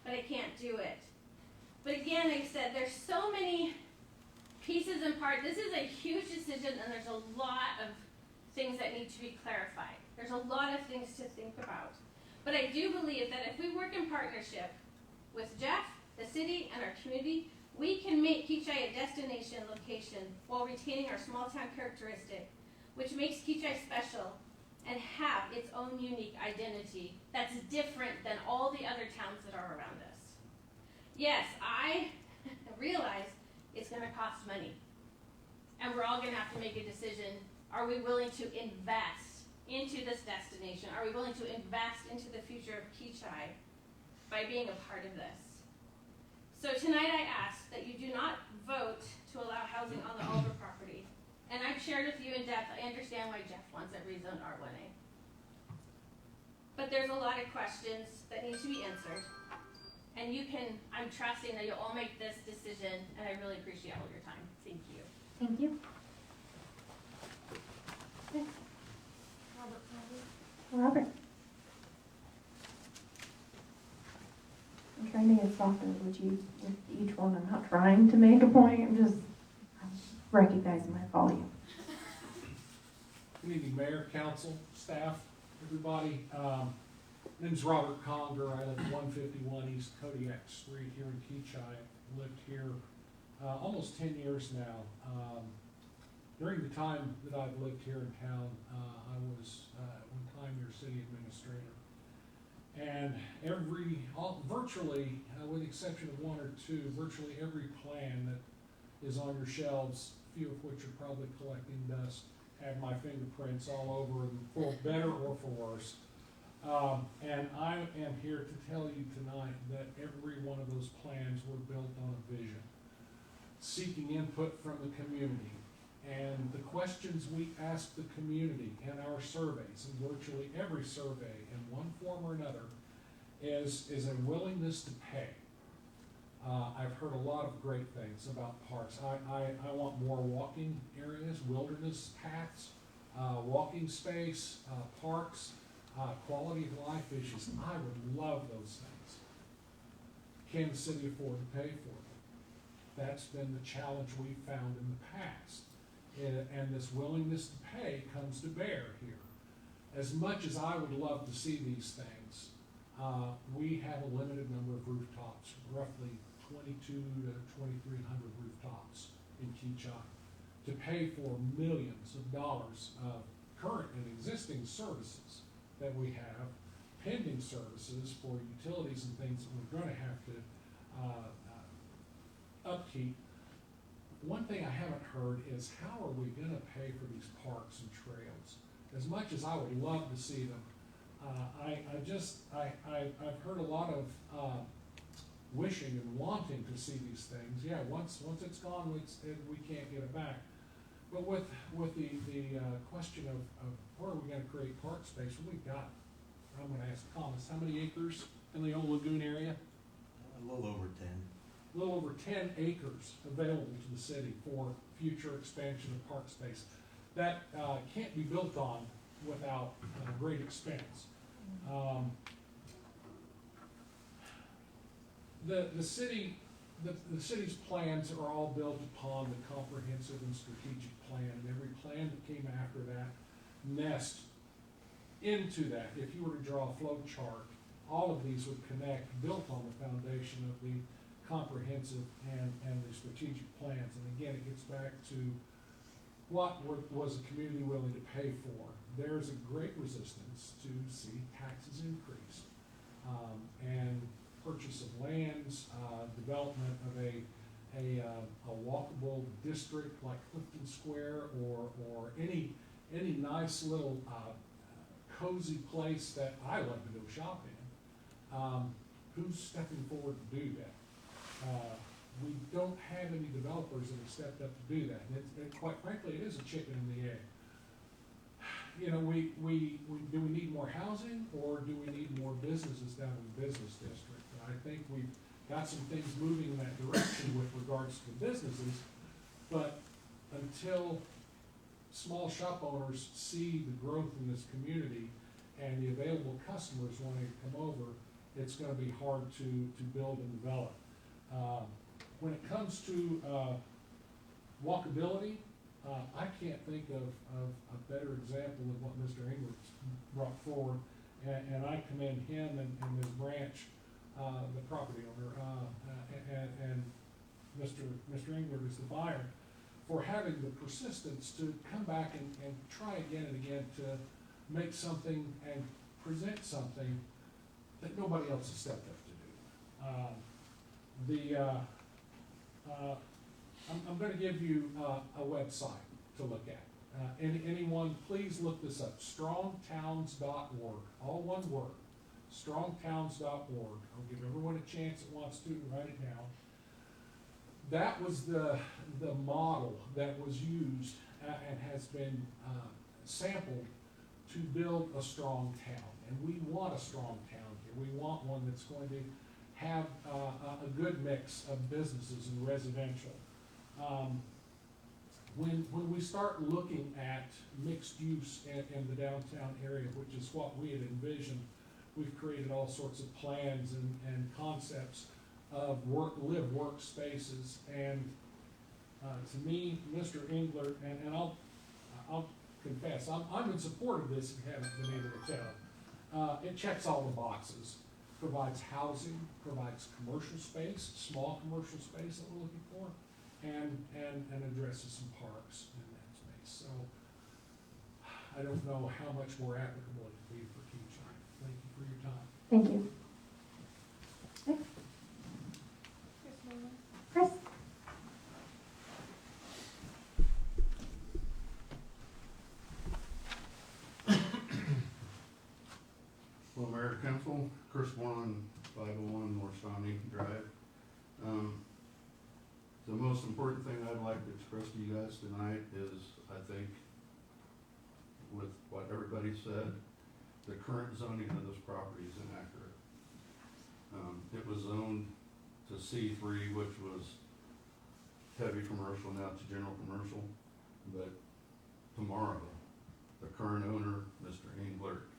but I can't do it. But again, like I said, there's so many pieces and parts. This is a huge decision, and there's a lot of things that need to be clarified. There's a lot of things to think about. But I do believe that if we work in partnership with Jeff, the city, and our community, we can make Kechi a destination location while retaining our small town characteristic, which makes Kechi special and have its own unique identity that's different than all the other towns that are around us. Yes, I realize it's going to cost money, and we're all going to have to make a decision. Are we willing to invest into this destination? Are we willing to invest into the future of Kechi by being a part of this? So tonight I ask that you do not vote to allow housing on the Alder property. And I've shared with you in depth, I understand why Jeff wants it rezoned R1A. But there's a lot of questions that need to be answered. And I'm trusting that you'll all make this decision, and I really appreciate all your time. Thank you. Thank you. Robert. I'm trying to get softer with each one. I'm not trying to make a point. I'm just recognizing my volume. Good evening, Mayor, Council, staff, everybody. My name's Robert Conger. I live at 151 East Kodiak Street here in Kechi. I've lived here almost 10 years now. During the time that I've lived here in town, I was at one time your city administrator. And virtually, with the exception of 1 or 2, virtually every plan that is on your shelves, few of which are probably collecting dust, have my fingerprints all over them, for better or for worse. And I am here to tell you tonight that every one of those plans were built on a vision, seeking input from the community. And the questions we asked the community in our surveys, and virtually every survey in one form or another, is a willingness to pay. I've heard a lot of great things about parks. I want more walking areas, wilderness paths, walking space, parks, quality of life issues. I would love those things. Can the city afford to pay for them? That's been the challenge we've found in the past. And this willingness to pay comes to bear here. As much as I would love to see these things, we have a limited number of rooftops, roughly 22 to 2,300 rooftops in Kechi, to pay for millions of dollars of current and existing services that we have, pending services for utilities and things that we're going to have to upkeep. One thing I haven't heard is how are we going to pay for these parks and trails? As much as I would love to see them, I've heard a lot of wishing and wanting to see these things. Yeah, once it's gone, we can't get it back. But with the question of where are we going to create park space, well, we've got, I'm going to ask Thomas, how many acres in the old lagoon area? A little over 10. A little over 10 acres available to the city for future expansion of park space. That can't be built on without great expense. The city's plans are all built upon the comprehensive and strategic plan, and every plan that came after that nest into that. If you were to draw a flow chart, all of these would connect, built on the foundation of the comprehensive and the strategic plans. And again, it gets back to what was the community willing to pay for. There's a great resistance to see taxes increase. And purchase of lands, development of a walkable district like Clifton Square, or any nice little cozy place that I love to go shop in. Who's stepping forward to do that? We don't have any developers that have stepped up to do that, and quite frankly, it is a chicken and the egg. You know, do we need more housing, or do we need more businesses down in the business district? And I think we've got some things moving in that direction with regards to the businesses, but until small shop owners see the growth in this community and the available customers wanting to come over, it's gonna be hard to build and develop. When it comes to walkability, I can't think of a better example of what Mr. Ingrid's brought forward, and I commend him and Ms. Branch, the property owner, and Mr. Ingrid is the buyer, for having the persistence to come back and try again and again to make something and present something that nobody else has stepped up to do. I'm going to give you a website to look at. Anyone, please look this up, strongtowns.org, all one word, strongtowns.org. I'll give everyone a chance that wants to write it down. That was the model that was used and has been sampled to build a strong town. And we want a strong town here. We want one that's going to have a good mix of businesses and residential. When we start looking at mixed use in the downtown area, which is what we had envisioned, we've created all sorts of plans and concepts of live-work spaces. And to me, Mr. Engler, and I'll confess, I'm in support of this if you haven't been able to tell. It checks all the boxes. Provides housing, provides commercial space, small commercial space that we're looking for, and addresses some parks in that space. So I don't know how much more applicable it could be for Kechi. Thank you for your time. Thank you. Okay. Chris? Hello, Mayor, Council, Chris Warren, 501 North Shawnee Drive. The most important thing I'd like to express to you guys tonight is, I think, with what everybody said, the current zoning of this property is inaccurate. It was zoned to C3, which was heavy commercial, now to general commercial, but tomorrow, the current owner, Mr. Engler,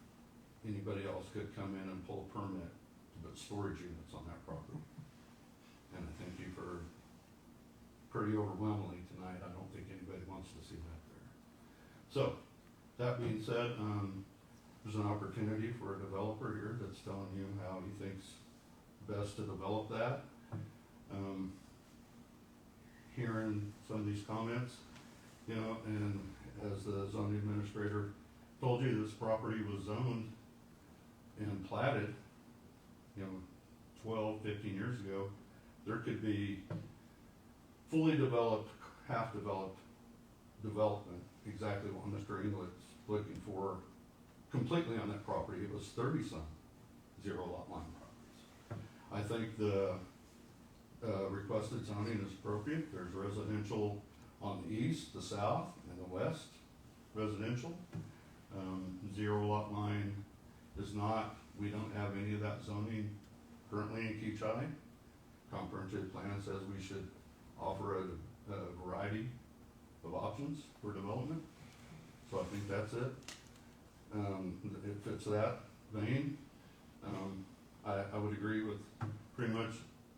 anybody else could come in and pull a permit to put storage units on that property. And I think you've heard pretty overwhelmingly tonight, I don't think anybody wants to see that there. So, that being said, there's an opportunity for a developer here that's telling you how he thinks best to develop that. Hearing some of these comments, you know, and as the zoning administrator told you, this property was zoned and platted, you know, 12, 15 years ago. There could be fully developed, half developed development, exactly what Mr. England's looking for completely on that property. It was 30-some zero lot line properties. I think the requested zoning is appropriate. There's residential on the east, the south, and the west residential. Zero lot line is not, we don't have any of that zoning currently in Kechi. Comprehensive plan says we should offer a variety of options for development. So I think that's it. It fits that vein. I would agree with pretty much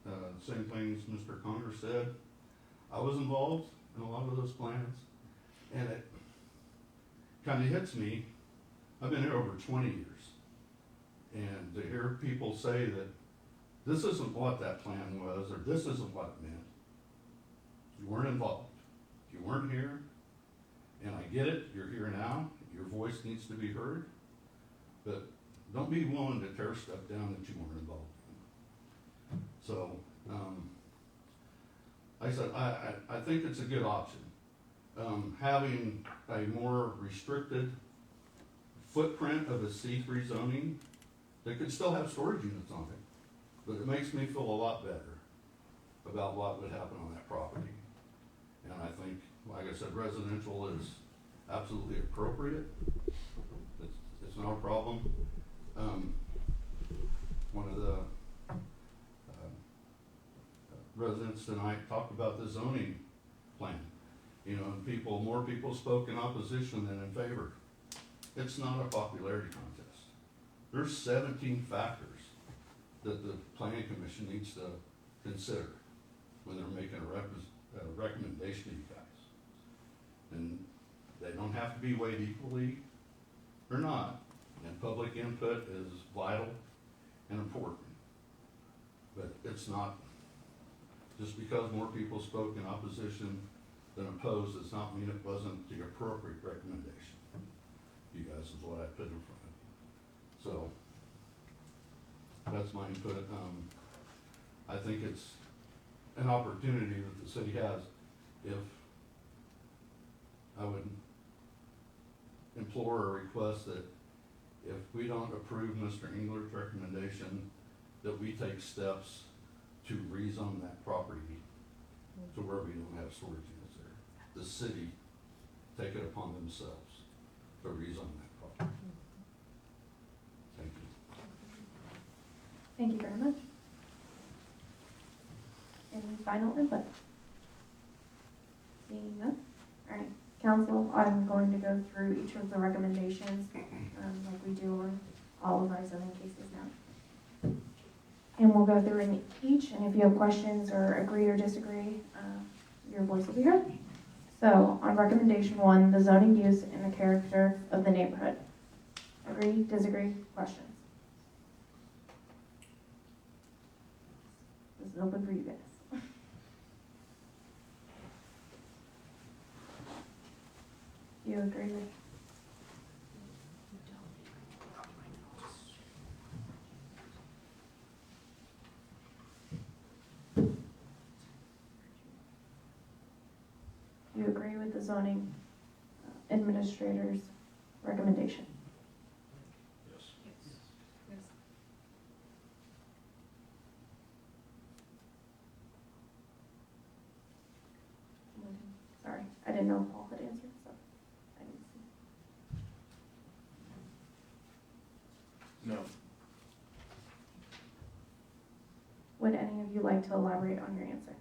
the same things Mr. Conger said. I was involved in a lot of those plans, and it kind of hits me. I've been here over 20 years, and to hear people say that this isn't what that plan was, or this isn't what it meant. You weren't involved. You weren't here, and I get it, you're here now, your voice needs to be heard, but don't be willing to tear stuff down that you weren't involved in. So, like I said, I think it's a good option. Having a more restricted footprint of a C3 zoning that could still have storage units on it, but it makes me feel a lot better about what would happen on that property. And I think, like I said, residential is absolutely appropriate. It's not a problem. One of the residents tonight talked about the zoning plan. You know, and more people spoke in opposition than in favor. It's not a popularity contest. There's 17 factors that the planning commission needs to consider when they're making a recommendation to you guys. And they don't have to be weighed equally or not. And public input is vital and important. But it's not, just because more people spoke in opposition than opposed does not mean it wasn't the appropriate recommendation. You guys is what I put in front of you. So, that's my input. I think it's an opportunity that the city has. If I would implore or request that if we don't approve Mr. Engler's recommendation, that we take steps to rezone that property to where we don't have storage units there. The city take it upon themselves to rezone that property. Thank you. Thank you very much. Any final input? Seeing none? All right, council, I'm going to go through each of the recommendations, like we do on all of our zoning cases now. And we'll go through in each, and if you have questions or agree or disagree, your voice will be heard. So, on recommendation 1, the zoning use and the character of the neighborhood. Agree, disagree, questions? This is open for you guys. You agree with? You agree with the zoning administrator's recommendation? Yes. Yes. Sorry, I didn't know if Paul had answered, so I didn't see. No. Would any of you like to elaborate on your answer?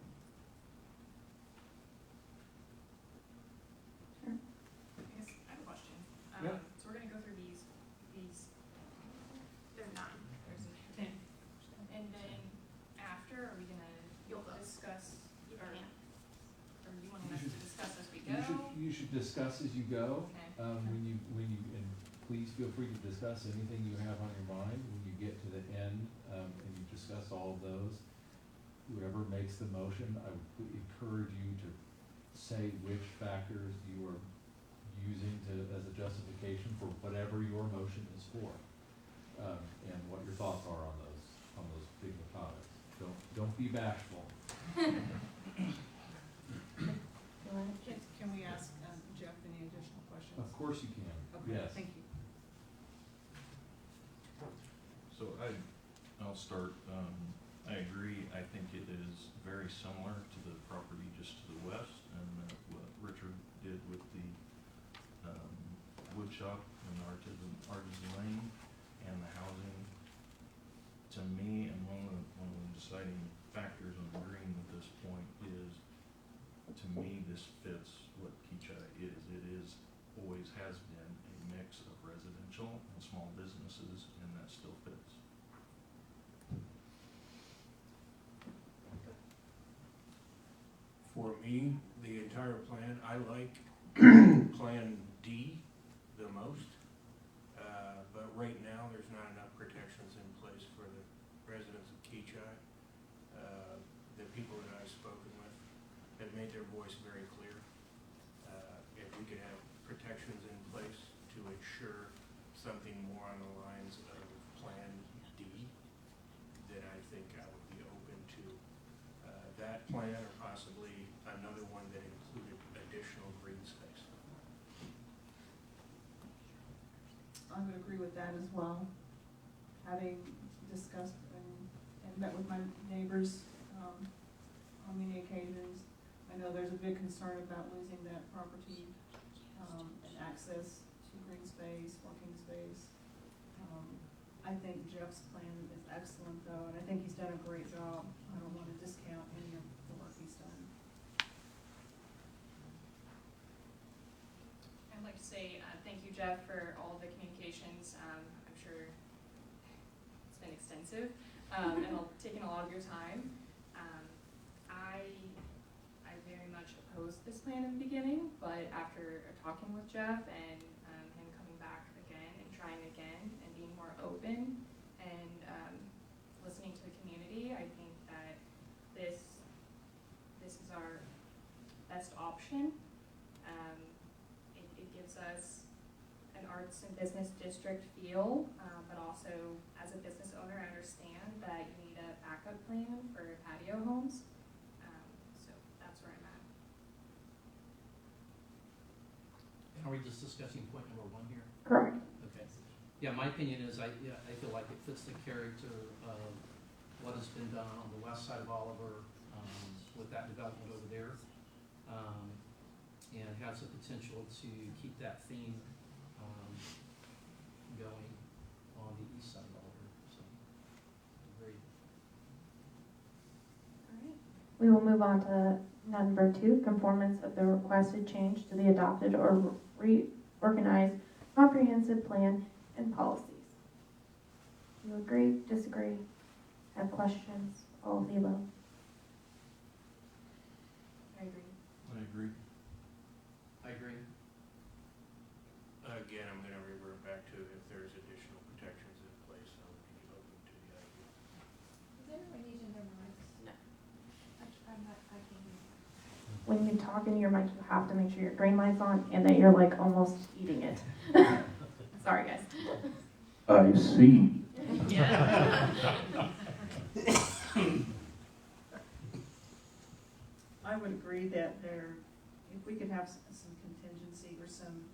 Sure. I guess I have a question. Yep. So we're gonna go through these, there's 9, there's 10. And then after, are we gonna discuss, or you wanting us to discuss as we go? You should discuss as you go. Okay. And please feel free to discuss anything you have on your mind. When you get to the end, and you discuss all of those, whoever makes the motion, I would encourage you to say which factors you are using as a justification for whatever your motion is for, and what your thoughts are on those particular topics. Don't be bashful. Can we ask Jeff any additional questions? Of course you can. Okay, Yes. thank you. So I'll start. I agree. I think it is very similar to the property just to the west, and what Richard did with the wood shop and artisan lane and the housing. To me, and one of the deciding factors on agreeing with this point is, to me, this fits what Kechi is. It is, always has been, a mix of residential and small businesses, and that still fits. For me, the entire plan, I like Plan D the most. But right now, there's not enough protections in place for the residents of Kechi. The people that I've spoken with have made their voice very clear. If we could have protections in place to ensure something more on the lines of Plan D, then I think I would be open to I would agree with that as well. Having discussed and met with my neighbors, on many occasions, I know there's a big concern about losing that property, and access to green space, working space. I think Jeff's plan is excellent though, and I think he's done a great job. I don't wanna discount any of the work he's done. I'd like to say thank you, Jeff, for all the communications. I'm sure it's been extensive and taken a lot of your time. I very much opposed this plan in the beginning, but after talking with Jeff and him coming back again and trying again and being more open and listening to the community, I think that this is our best option. It gives us an arts and business district feel, but also as a business owner, I understand that you need a backup plan for patio homes. So that's where I'm at. Are we just discussing point number 1 here? Correct. Okay. Yeah, my opinion is I feel like it fits the character of what has been done on the west side of Oliver with that development over there, and has the potential to keep that theme going on the east side of Oliver. So, agreed. All right. We will move on to number 2, conformance of the requested change to the adopted or reorganized comprehensive plan and policies. Do you agree, disagree, have questions, all of the above? I agree. I agree. I agree. Again, I'm gonna revert back to if there's additional protections in place, I would be open to the idea. Does everyone need to memorize? No. I can't hear. When you talk into your mic, you have to make sure your green light's on and that you're like almost eating it. Sorry, guys. I see. Yeah. I would agree that if we could have some contingency or some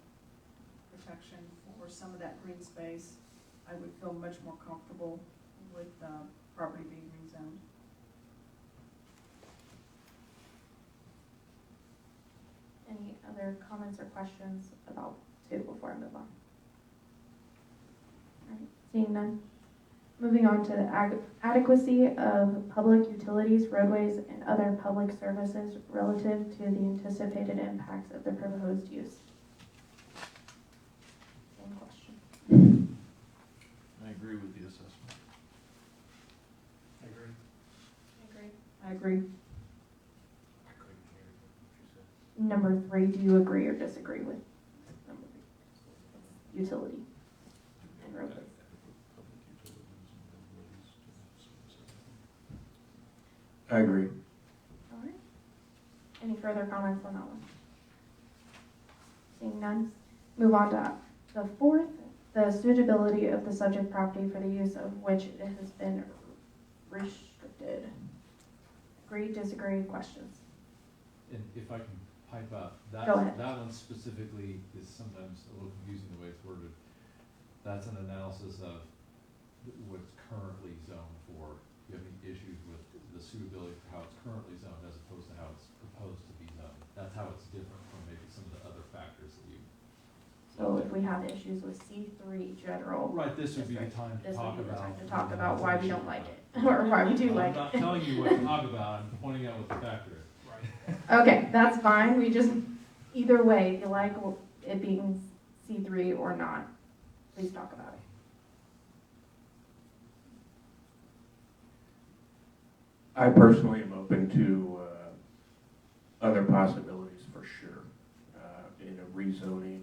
protection for some of that green space, I would feel much more comfortable with property being rezoned. Any other comments or questions about 2 before I move on? All right, seeing none. Moving on to the adequacy of public utilities, roadways, and other public services relative to the anticipated impacts of the proposed use. Same question. I agree with the assessment. I agree. I agree. I agree. I couldn't hear what you said. Number 3, do you agree or disagree with number 3? Utility and roadways. I agree. All right. Any further comments on that one? Seeing none, move on to the 4th, the suitability of the subject property for the use of which it has been restricted. Agree, disagree, questions? And if I can pipe up, Go ahead. that one specifically is sometimes a little confusing the way it's worded. That's an analysis of what's currently zoned for. Do you have any issues with the suitability for how it's currently zoned as opposed to how it's proposed to be zoned? That's how it's different from maybe some of the other factors that you. So if we have issues with C3 general. Right, this would be the district, time to this talk would be the about. time to talk about why we don't like it, or why we do like it. I'm not telling you what to talk about, I'm pointing out what the factor is. Right. Okay, that's fine, we just, either way, if you like it being C3 or not, please talk about it. I personally am open to other possibilities for sure in a rezoning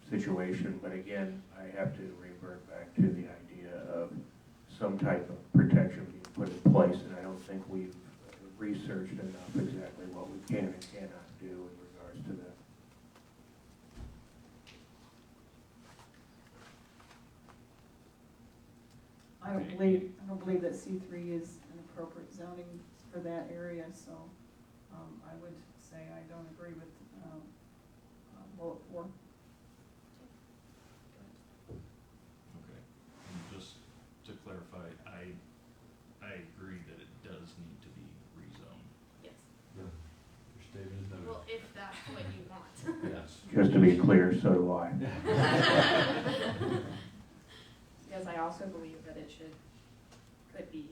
situation, but again, I have to revert back to the idea of some type of protection being put in place, and I don't think we've researched enough exactly what we can and cannot do in regards to that. I don't believe that C3 is an appropriate zoning for that area, so I would say I don't agree with bullet 4. that's what you want. Yes. Just to be clear, so do I. Because I also believe that could be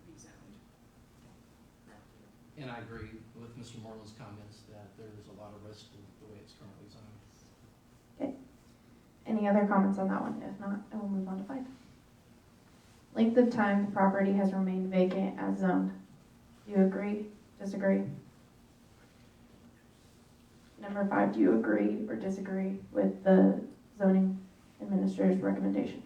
rezoned. And I agree with Mr. Moreland's comments that there is a lot of risk to the way it's currently zoned. Any other comments on that one? If not, I will move on to 5. Length of time the property has remained vacant as zoned. Do you agree? Disagree? Number 5, do you agree or disagree with the zoning administrator's recommendation?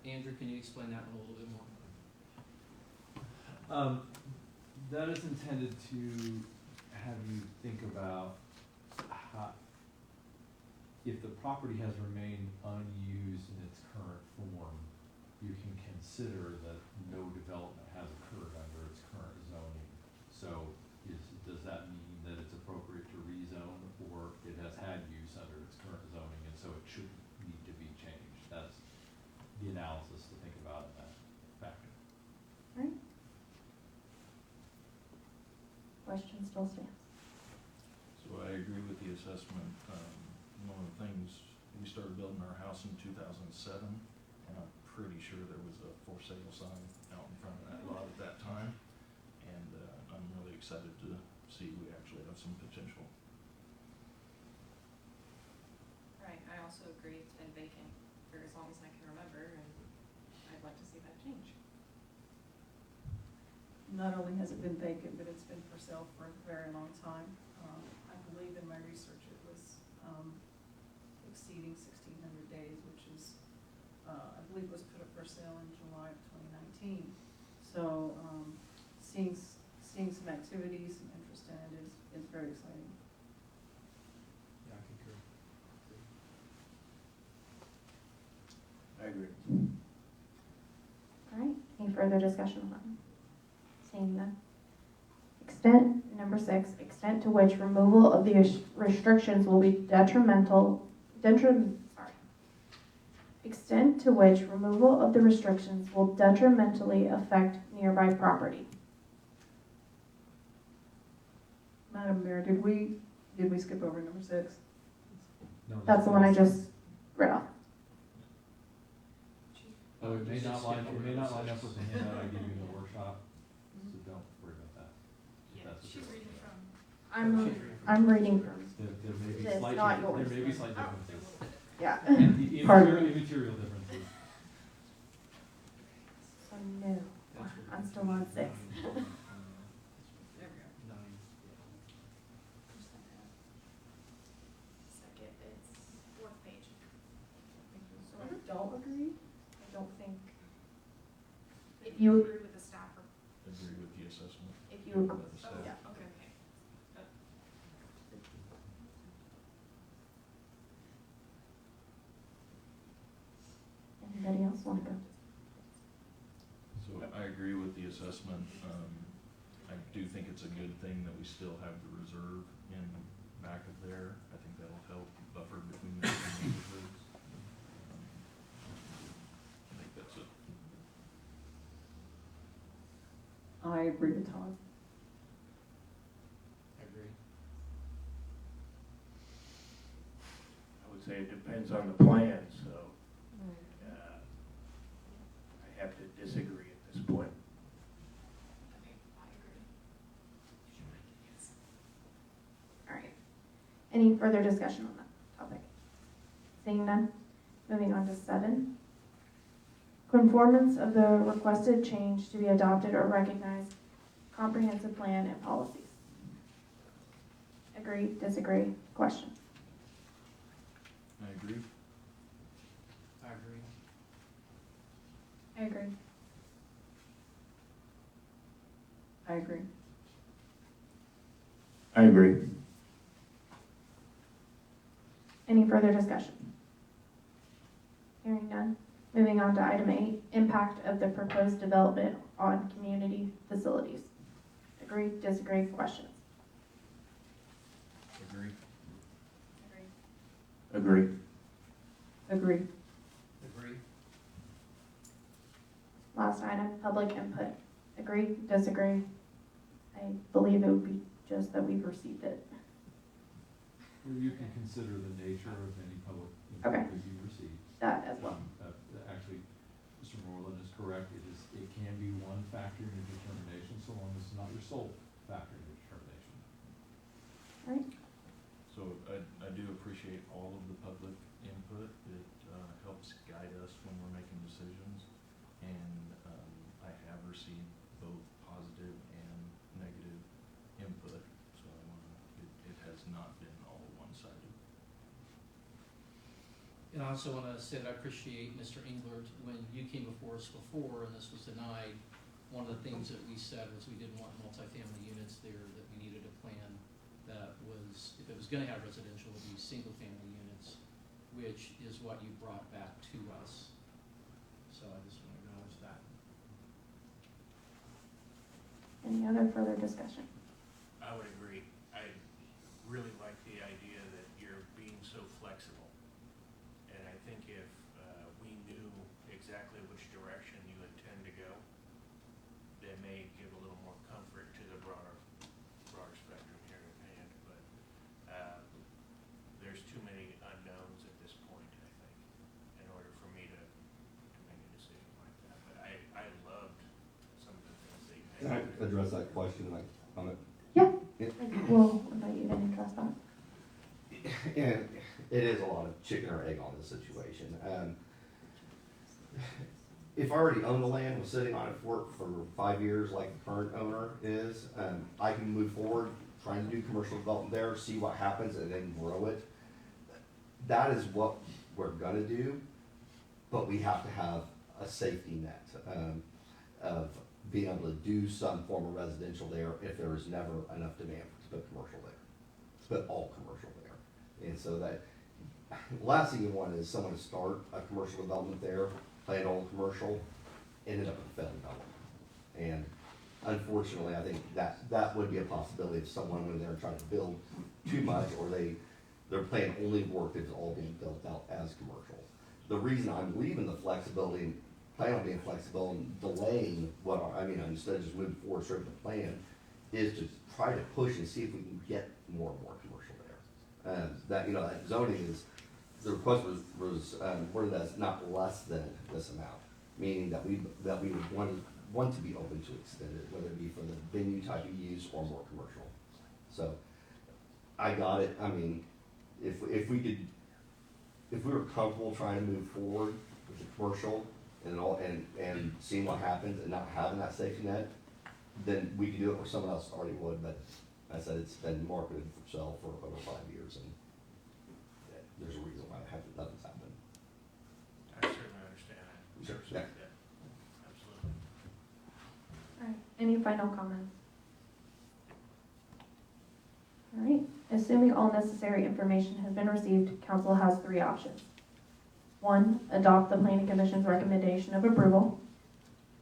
Andrew, can you explain that one a little bit more? That is intended to have you think about how, if the property has remained unused in its current form, you can consider that no development has occurred under its current zoning. So does that mean that it's appropriate to rezone, or it has had use under its current zoning and so it shouldn't need to be changed? That's the analysis to think about in that factor. Right. Question still stands. So I agree with the assessment. One of the things, we started building our house in 2007, and I'm pretty sure there was a for sale sign out in front of that lot at that time. And I'm really excited to see we actually have some potential. Right, I also agree it's been vacant for as long as I can remember, and I'd like to see that change. Not only has it been vacant, but it's been for sale for a very long time. I believe in my research it was exceeding 1,600 days, which is, I believe was put up for sale in July of 2019. So seeing some activity, some interest in it is very exciting. Yeah, I concur. I agree. All right, any further discussion on that? Seeing none. Extent, number 6, extent to which removal of the restrictions will be extent to which removal of the restrictions will detrimentally affect nearby property. Madam Mayor, did we skip over number 6? No, That's the one I just read off. Oh, it may not line up with the handout I gave you in the workshop, so don't worry about that. Yeah, That's she's okay. reading from. I'm reading from, There may be It's slight, not there yours. may be slight Oh, differences. yeah. And the immaterial differences. So no, I'm still on 6. There we go. 9. Second, it's 4th page. So I don't agree. I don't think. If You- agree with the staff, Agree with the assessment. If you agree. With the staff. yeah, okay. Anybody else want to go? So I agree with the assessment. I do think it's a good thing that we still have the reserve in back of there. I think that'll help buffer between the two neighborhoods. I think that's it. I agree with Todd. I agree. I would say it depends on the plan, so I have to disagree at this point. Okay, I agree. All right. Any further discussion on that topic? Seeing none, moving on to 7. Conformance of the requested change to be adopted or recognized comprehensive plan and policies. Agree, disagree, question. I agree. I agree. I agree. I agree. I agree. Any further discussion? Hearing none. Moving on to item 8, impact of the proposed development on community facilities. Agree, disagree, questions. Agree. Agree. Agree. Agree. Agree. Last item, public input. Agree, disagree? I I believe it would be just that we've received it. Or you can consider the nature of any public Okay. input that you receive. That as well. Actually, Mr. Moreland is correct, it can be one factor in your determination, so long as it's not your sole factor in your determination. Right? So I do appreciate all of the public input. It helps guide us when we're making decisions. And I have received both positive and negative input. So it has not been all one-sided. And I also want to say that I appreciate Mr. Englert, when you came before us before and this was denied, one of the things that we said was we didn't want multifamily units there, that we needed a plan that was, if it was going to have residential, it would be single-family units, which is what you brought back to us. So I just want to acknowledge that. Any other further discussion? I would agree. I really like the idea that you're being so flexible. And I think if we knew exactly which direction you intend to go, that may give a little more comfort to the broader spectrum here at hand. But there's too many unknowns at this point, I think, in order for me to make a decision like that. But I loved some of the things that you Can I had. address that question, like, on it? Yeah. It- We'll invite you to address that. And it is a lot of chicken or egg on this situation. If I already own the land, was sitting on it for 5 years like the current owner is, I can move forward, trying to do commercial development there, see what happens, and then grow it. That is what we're gonna do, but we have to have a safety net, of being able to do some form of residential there if there is never enough demand to put commercial there, to put all commercial there. And so that, last thing you want is someone to start a commercial development there, plan all commercial, ended up in failed development. And unfortunately, I think that would be a possibility if someone went there and tried to build too much, or their plan only worked if it's all being built out as commercial. The reason I'm leaving the flexibility, and plan on being flexible and delaying instead of just moving forward straight with the plan, is to try to push and see if we can get more and more commercial there. That zoning is, the request was worded as not less than this amount, meaning that we would want to be open to extend it, whether it be for the venue type of use or more commercial. So, I got it. I mean, if we were comfortable trying to move forward with the commercial and seeing what happens and not having that safety net, then we could do it where someone else already would, but I said it's been marketed for sale for over 5 years, and there's a reason why nothing's happened. I certainly understand that. Sure, Respect yeah. that. Absolutely. All right, any final comments? All right, assuming all necessary information has been received, council has 3 options. 1, adopt the planning commission's recommendation of approval.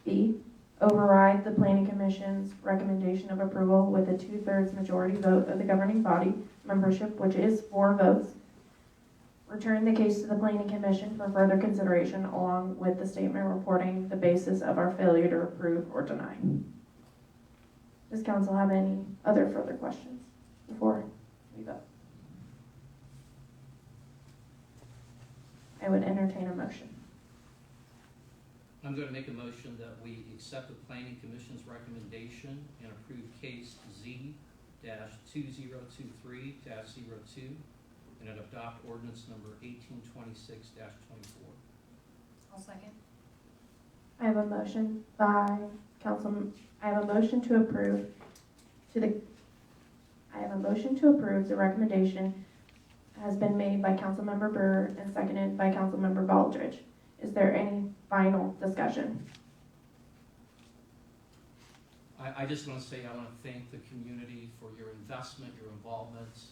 B, override the planning commission's recommendation of approval with a 2/3 majority vote of the governing body membership, which is 4 votes. Return the case to the planning commission for further consideration, along with the statement reporting the basis of our failure to approve or deny. Does council have any other further questions before we vote? I would entertain a motion. I'm going to make a motion that we accept the planning commission's recommendation and approve case Z-2023-02 and adopt ordinance number 1826-24. I'll second. I have a motion by I have a motion to approve the recommendation has been made by Councilmember Burr and seconded by Councilmember Baldridge. Is there any final discussion? I just want to say I want to thank the community for your investment, your involvement,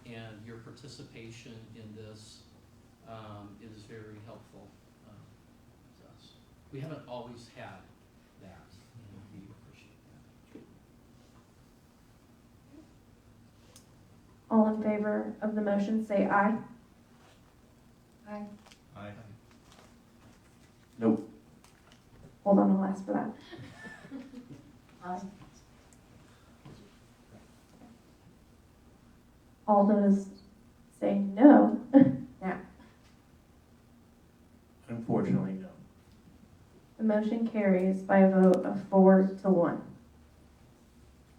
and your participation in this. It is very helpful to us. We haven't always had that, and we appreciate that. All in favor of the motion, say aye. Aye. Aye. Nope. Hold on, I'll ask for that. Aye. All those saying no, now. Unfortunately, no. The motion carries by a vote of 4-1.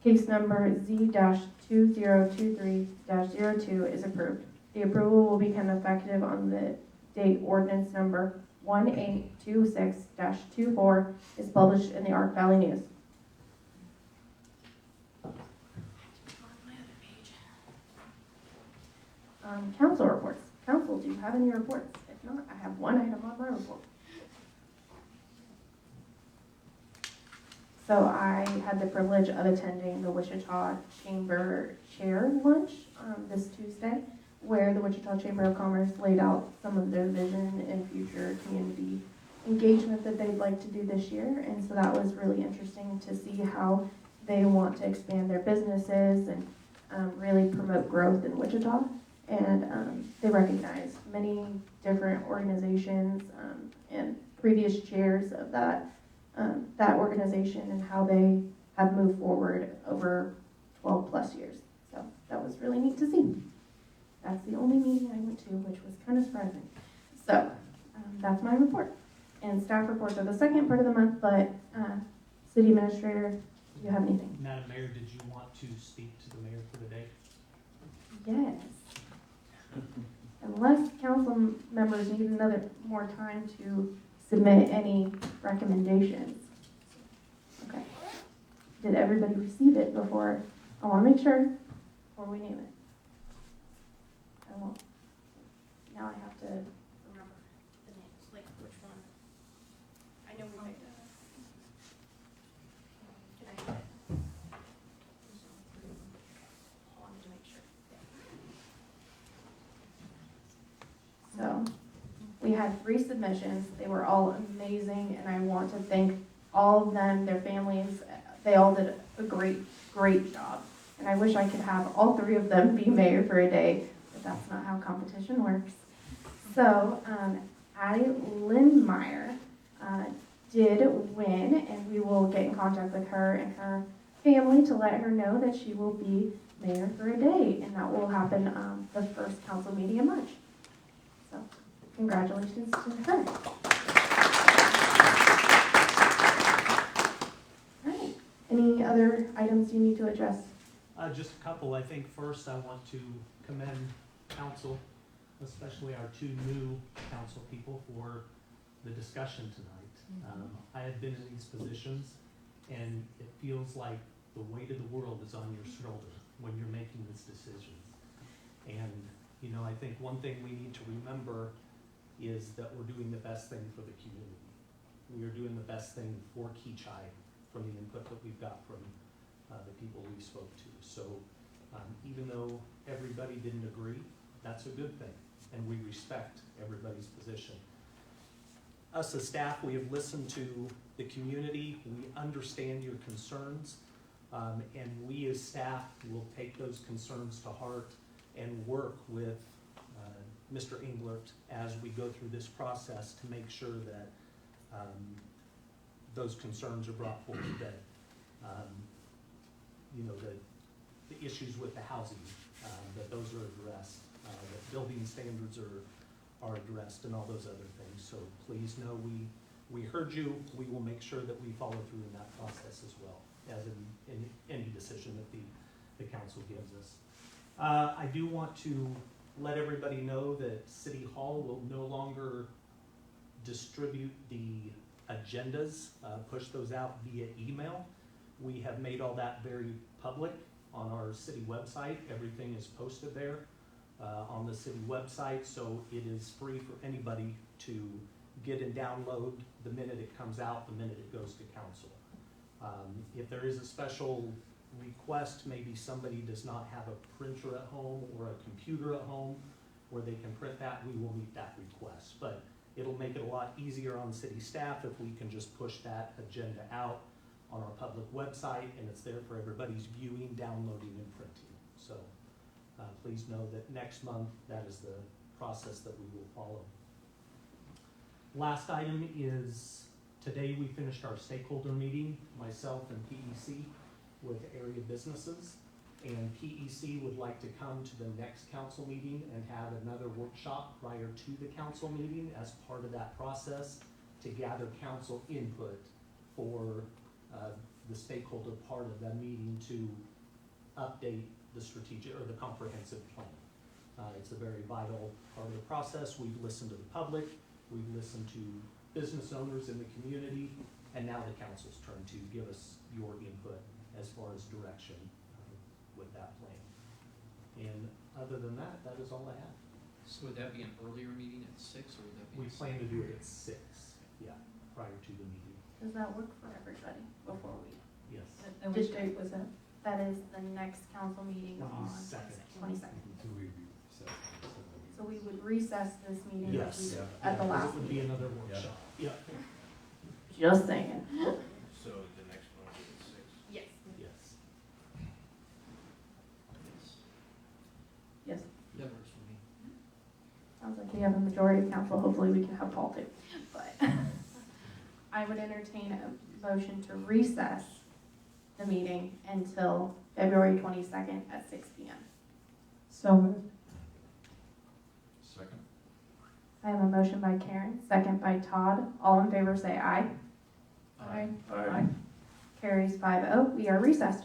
Case number Z-2023-02 is approved. The approval will become effective on the date ordinance number 1826-24 is published in the Ark Valley News. Council reports. Council, do you have any reports? If not, I have one item on my report. So I had the privilege of attending the Wichita Chamber Chair Lunch this Tuesday, where the Wichita Chamber of Commerce laid out some of their vision and future community engagement that they'd like to do this year. And so that was really interesting to see how they want to expand their businesses and really promote growth in Wichita. And they recognized many different organizations and previous chairs of that organization and how they have moved forward over 12 plus years. So that was really neat to see. That's the only meeting I went to, which was kind of surprising. So that's my report. And staff reports are the second part of the month, but City Administrator, do you have anything? Madam Mayor, did you want to speak to the mayor for the day? Yes. Unless council members need more time to submit any recommendations. Okay. Did everybody receive it before? I want to make sure before we name it. I won't. Now I have to remember the names, like which one. I know we picked it. Can I have it? I wanted to make sure. So, we had 3 submissions. They were all amazing, and I want to thank all of them, their families. They all did a great, great job. And I wish I could have all 3 of them be mayor for a day, but that's not how competition works. So, Addie Lindmeyer did win, and we will get in contact with her and her family to let her know that she will be mayor for a day, and that will happen the first council meeting in March. So, congratulations to her. All right. Any other items you need to address? Just a couple. I think first I want to commend council, especially our 2 new council people, for the discussion tonight. I have been in these positions, and it feels like the weight of the world is on your shoulder when you're making these decisions. And, you know, I think one thing we need to remember is that we're doing the best thing for the community. We are doing the best thing for Kechi from the input that we've got from the people we spoke to. So even though everybody didn't agree, that's a good thing, and we respect everybody's position. Us as staff, we have listened to the community, we understand your concerns, and we as staff will take those concerns to heart and work with Mr. Englert as we go through this process to make sure that those concerns are brought forward, that you know, the issues with the housing, that those are addressed, that building standards are addressed, and all those other things. So please know we heard you. We will make sure that we follow through in that process as well, as in any decision that the council gives us. I do want to let everybody know that City Hall will no longer distribute the agendas, push those out via email. We have made all that very public on our city website. Everything is posted there on the city website, so it is free for anybody to get and download the minute it comes out, the minute it goes to council. If there is a special request, maybe somebody does not have a printer at home or a computer at home where they can print that, we will meet that request. But it'll make it a lot easier on city staff if we can just push that agenda out on our public website, and it's there for everybody's viewing, downloading, and printing. So please know that next month, that is the process that we will follow. Last item is, today we finished our stakeholder meeting, myself and PEC, with area businesses. and PEC would like to come to the next council meeting and have another workshop prior to the council meeting as part of that process to gather council input for the stakeholder part of that meeting to update the strategic or the comprehensive plan. It's a very vital part of the process. We've listened to the public, we've listened to business owners in the community, and now the council's turn to give us your input as far as direction with that plan. And other than that, that is all I have. So would that be an earlier meeting at 6, or would that be? We plan to do it at 6, yeah, prior to the meeting. Does that work for everybody before we? Yes. And which date was that? That is the next council meeting on 22nd. So we would recess this meeting Yes. at the Yeah, last it would be meeting. another workshop, yeah, Just saying. So the next one will be at 6. Yes. yes. Yes, That works for me. sounds like we have a majority of council. Hopefully we can have Paul too. But I would entertain a motion to recess the meeting until February 22nd at 6 p.m. So moved. Second? I have a motion by Karen, second by Todd. All in favor say aye. Aye. Carries 5-0. We are recessed.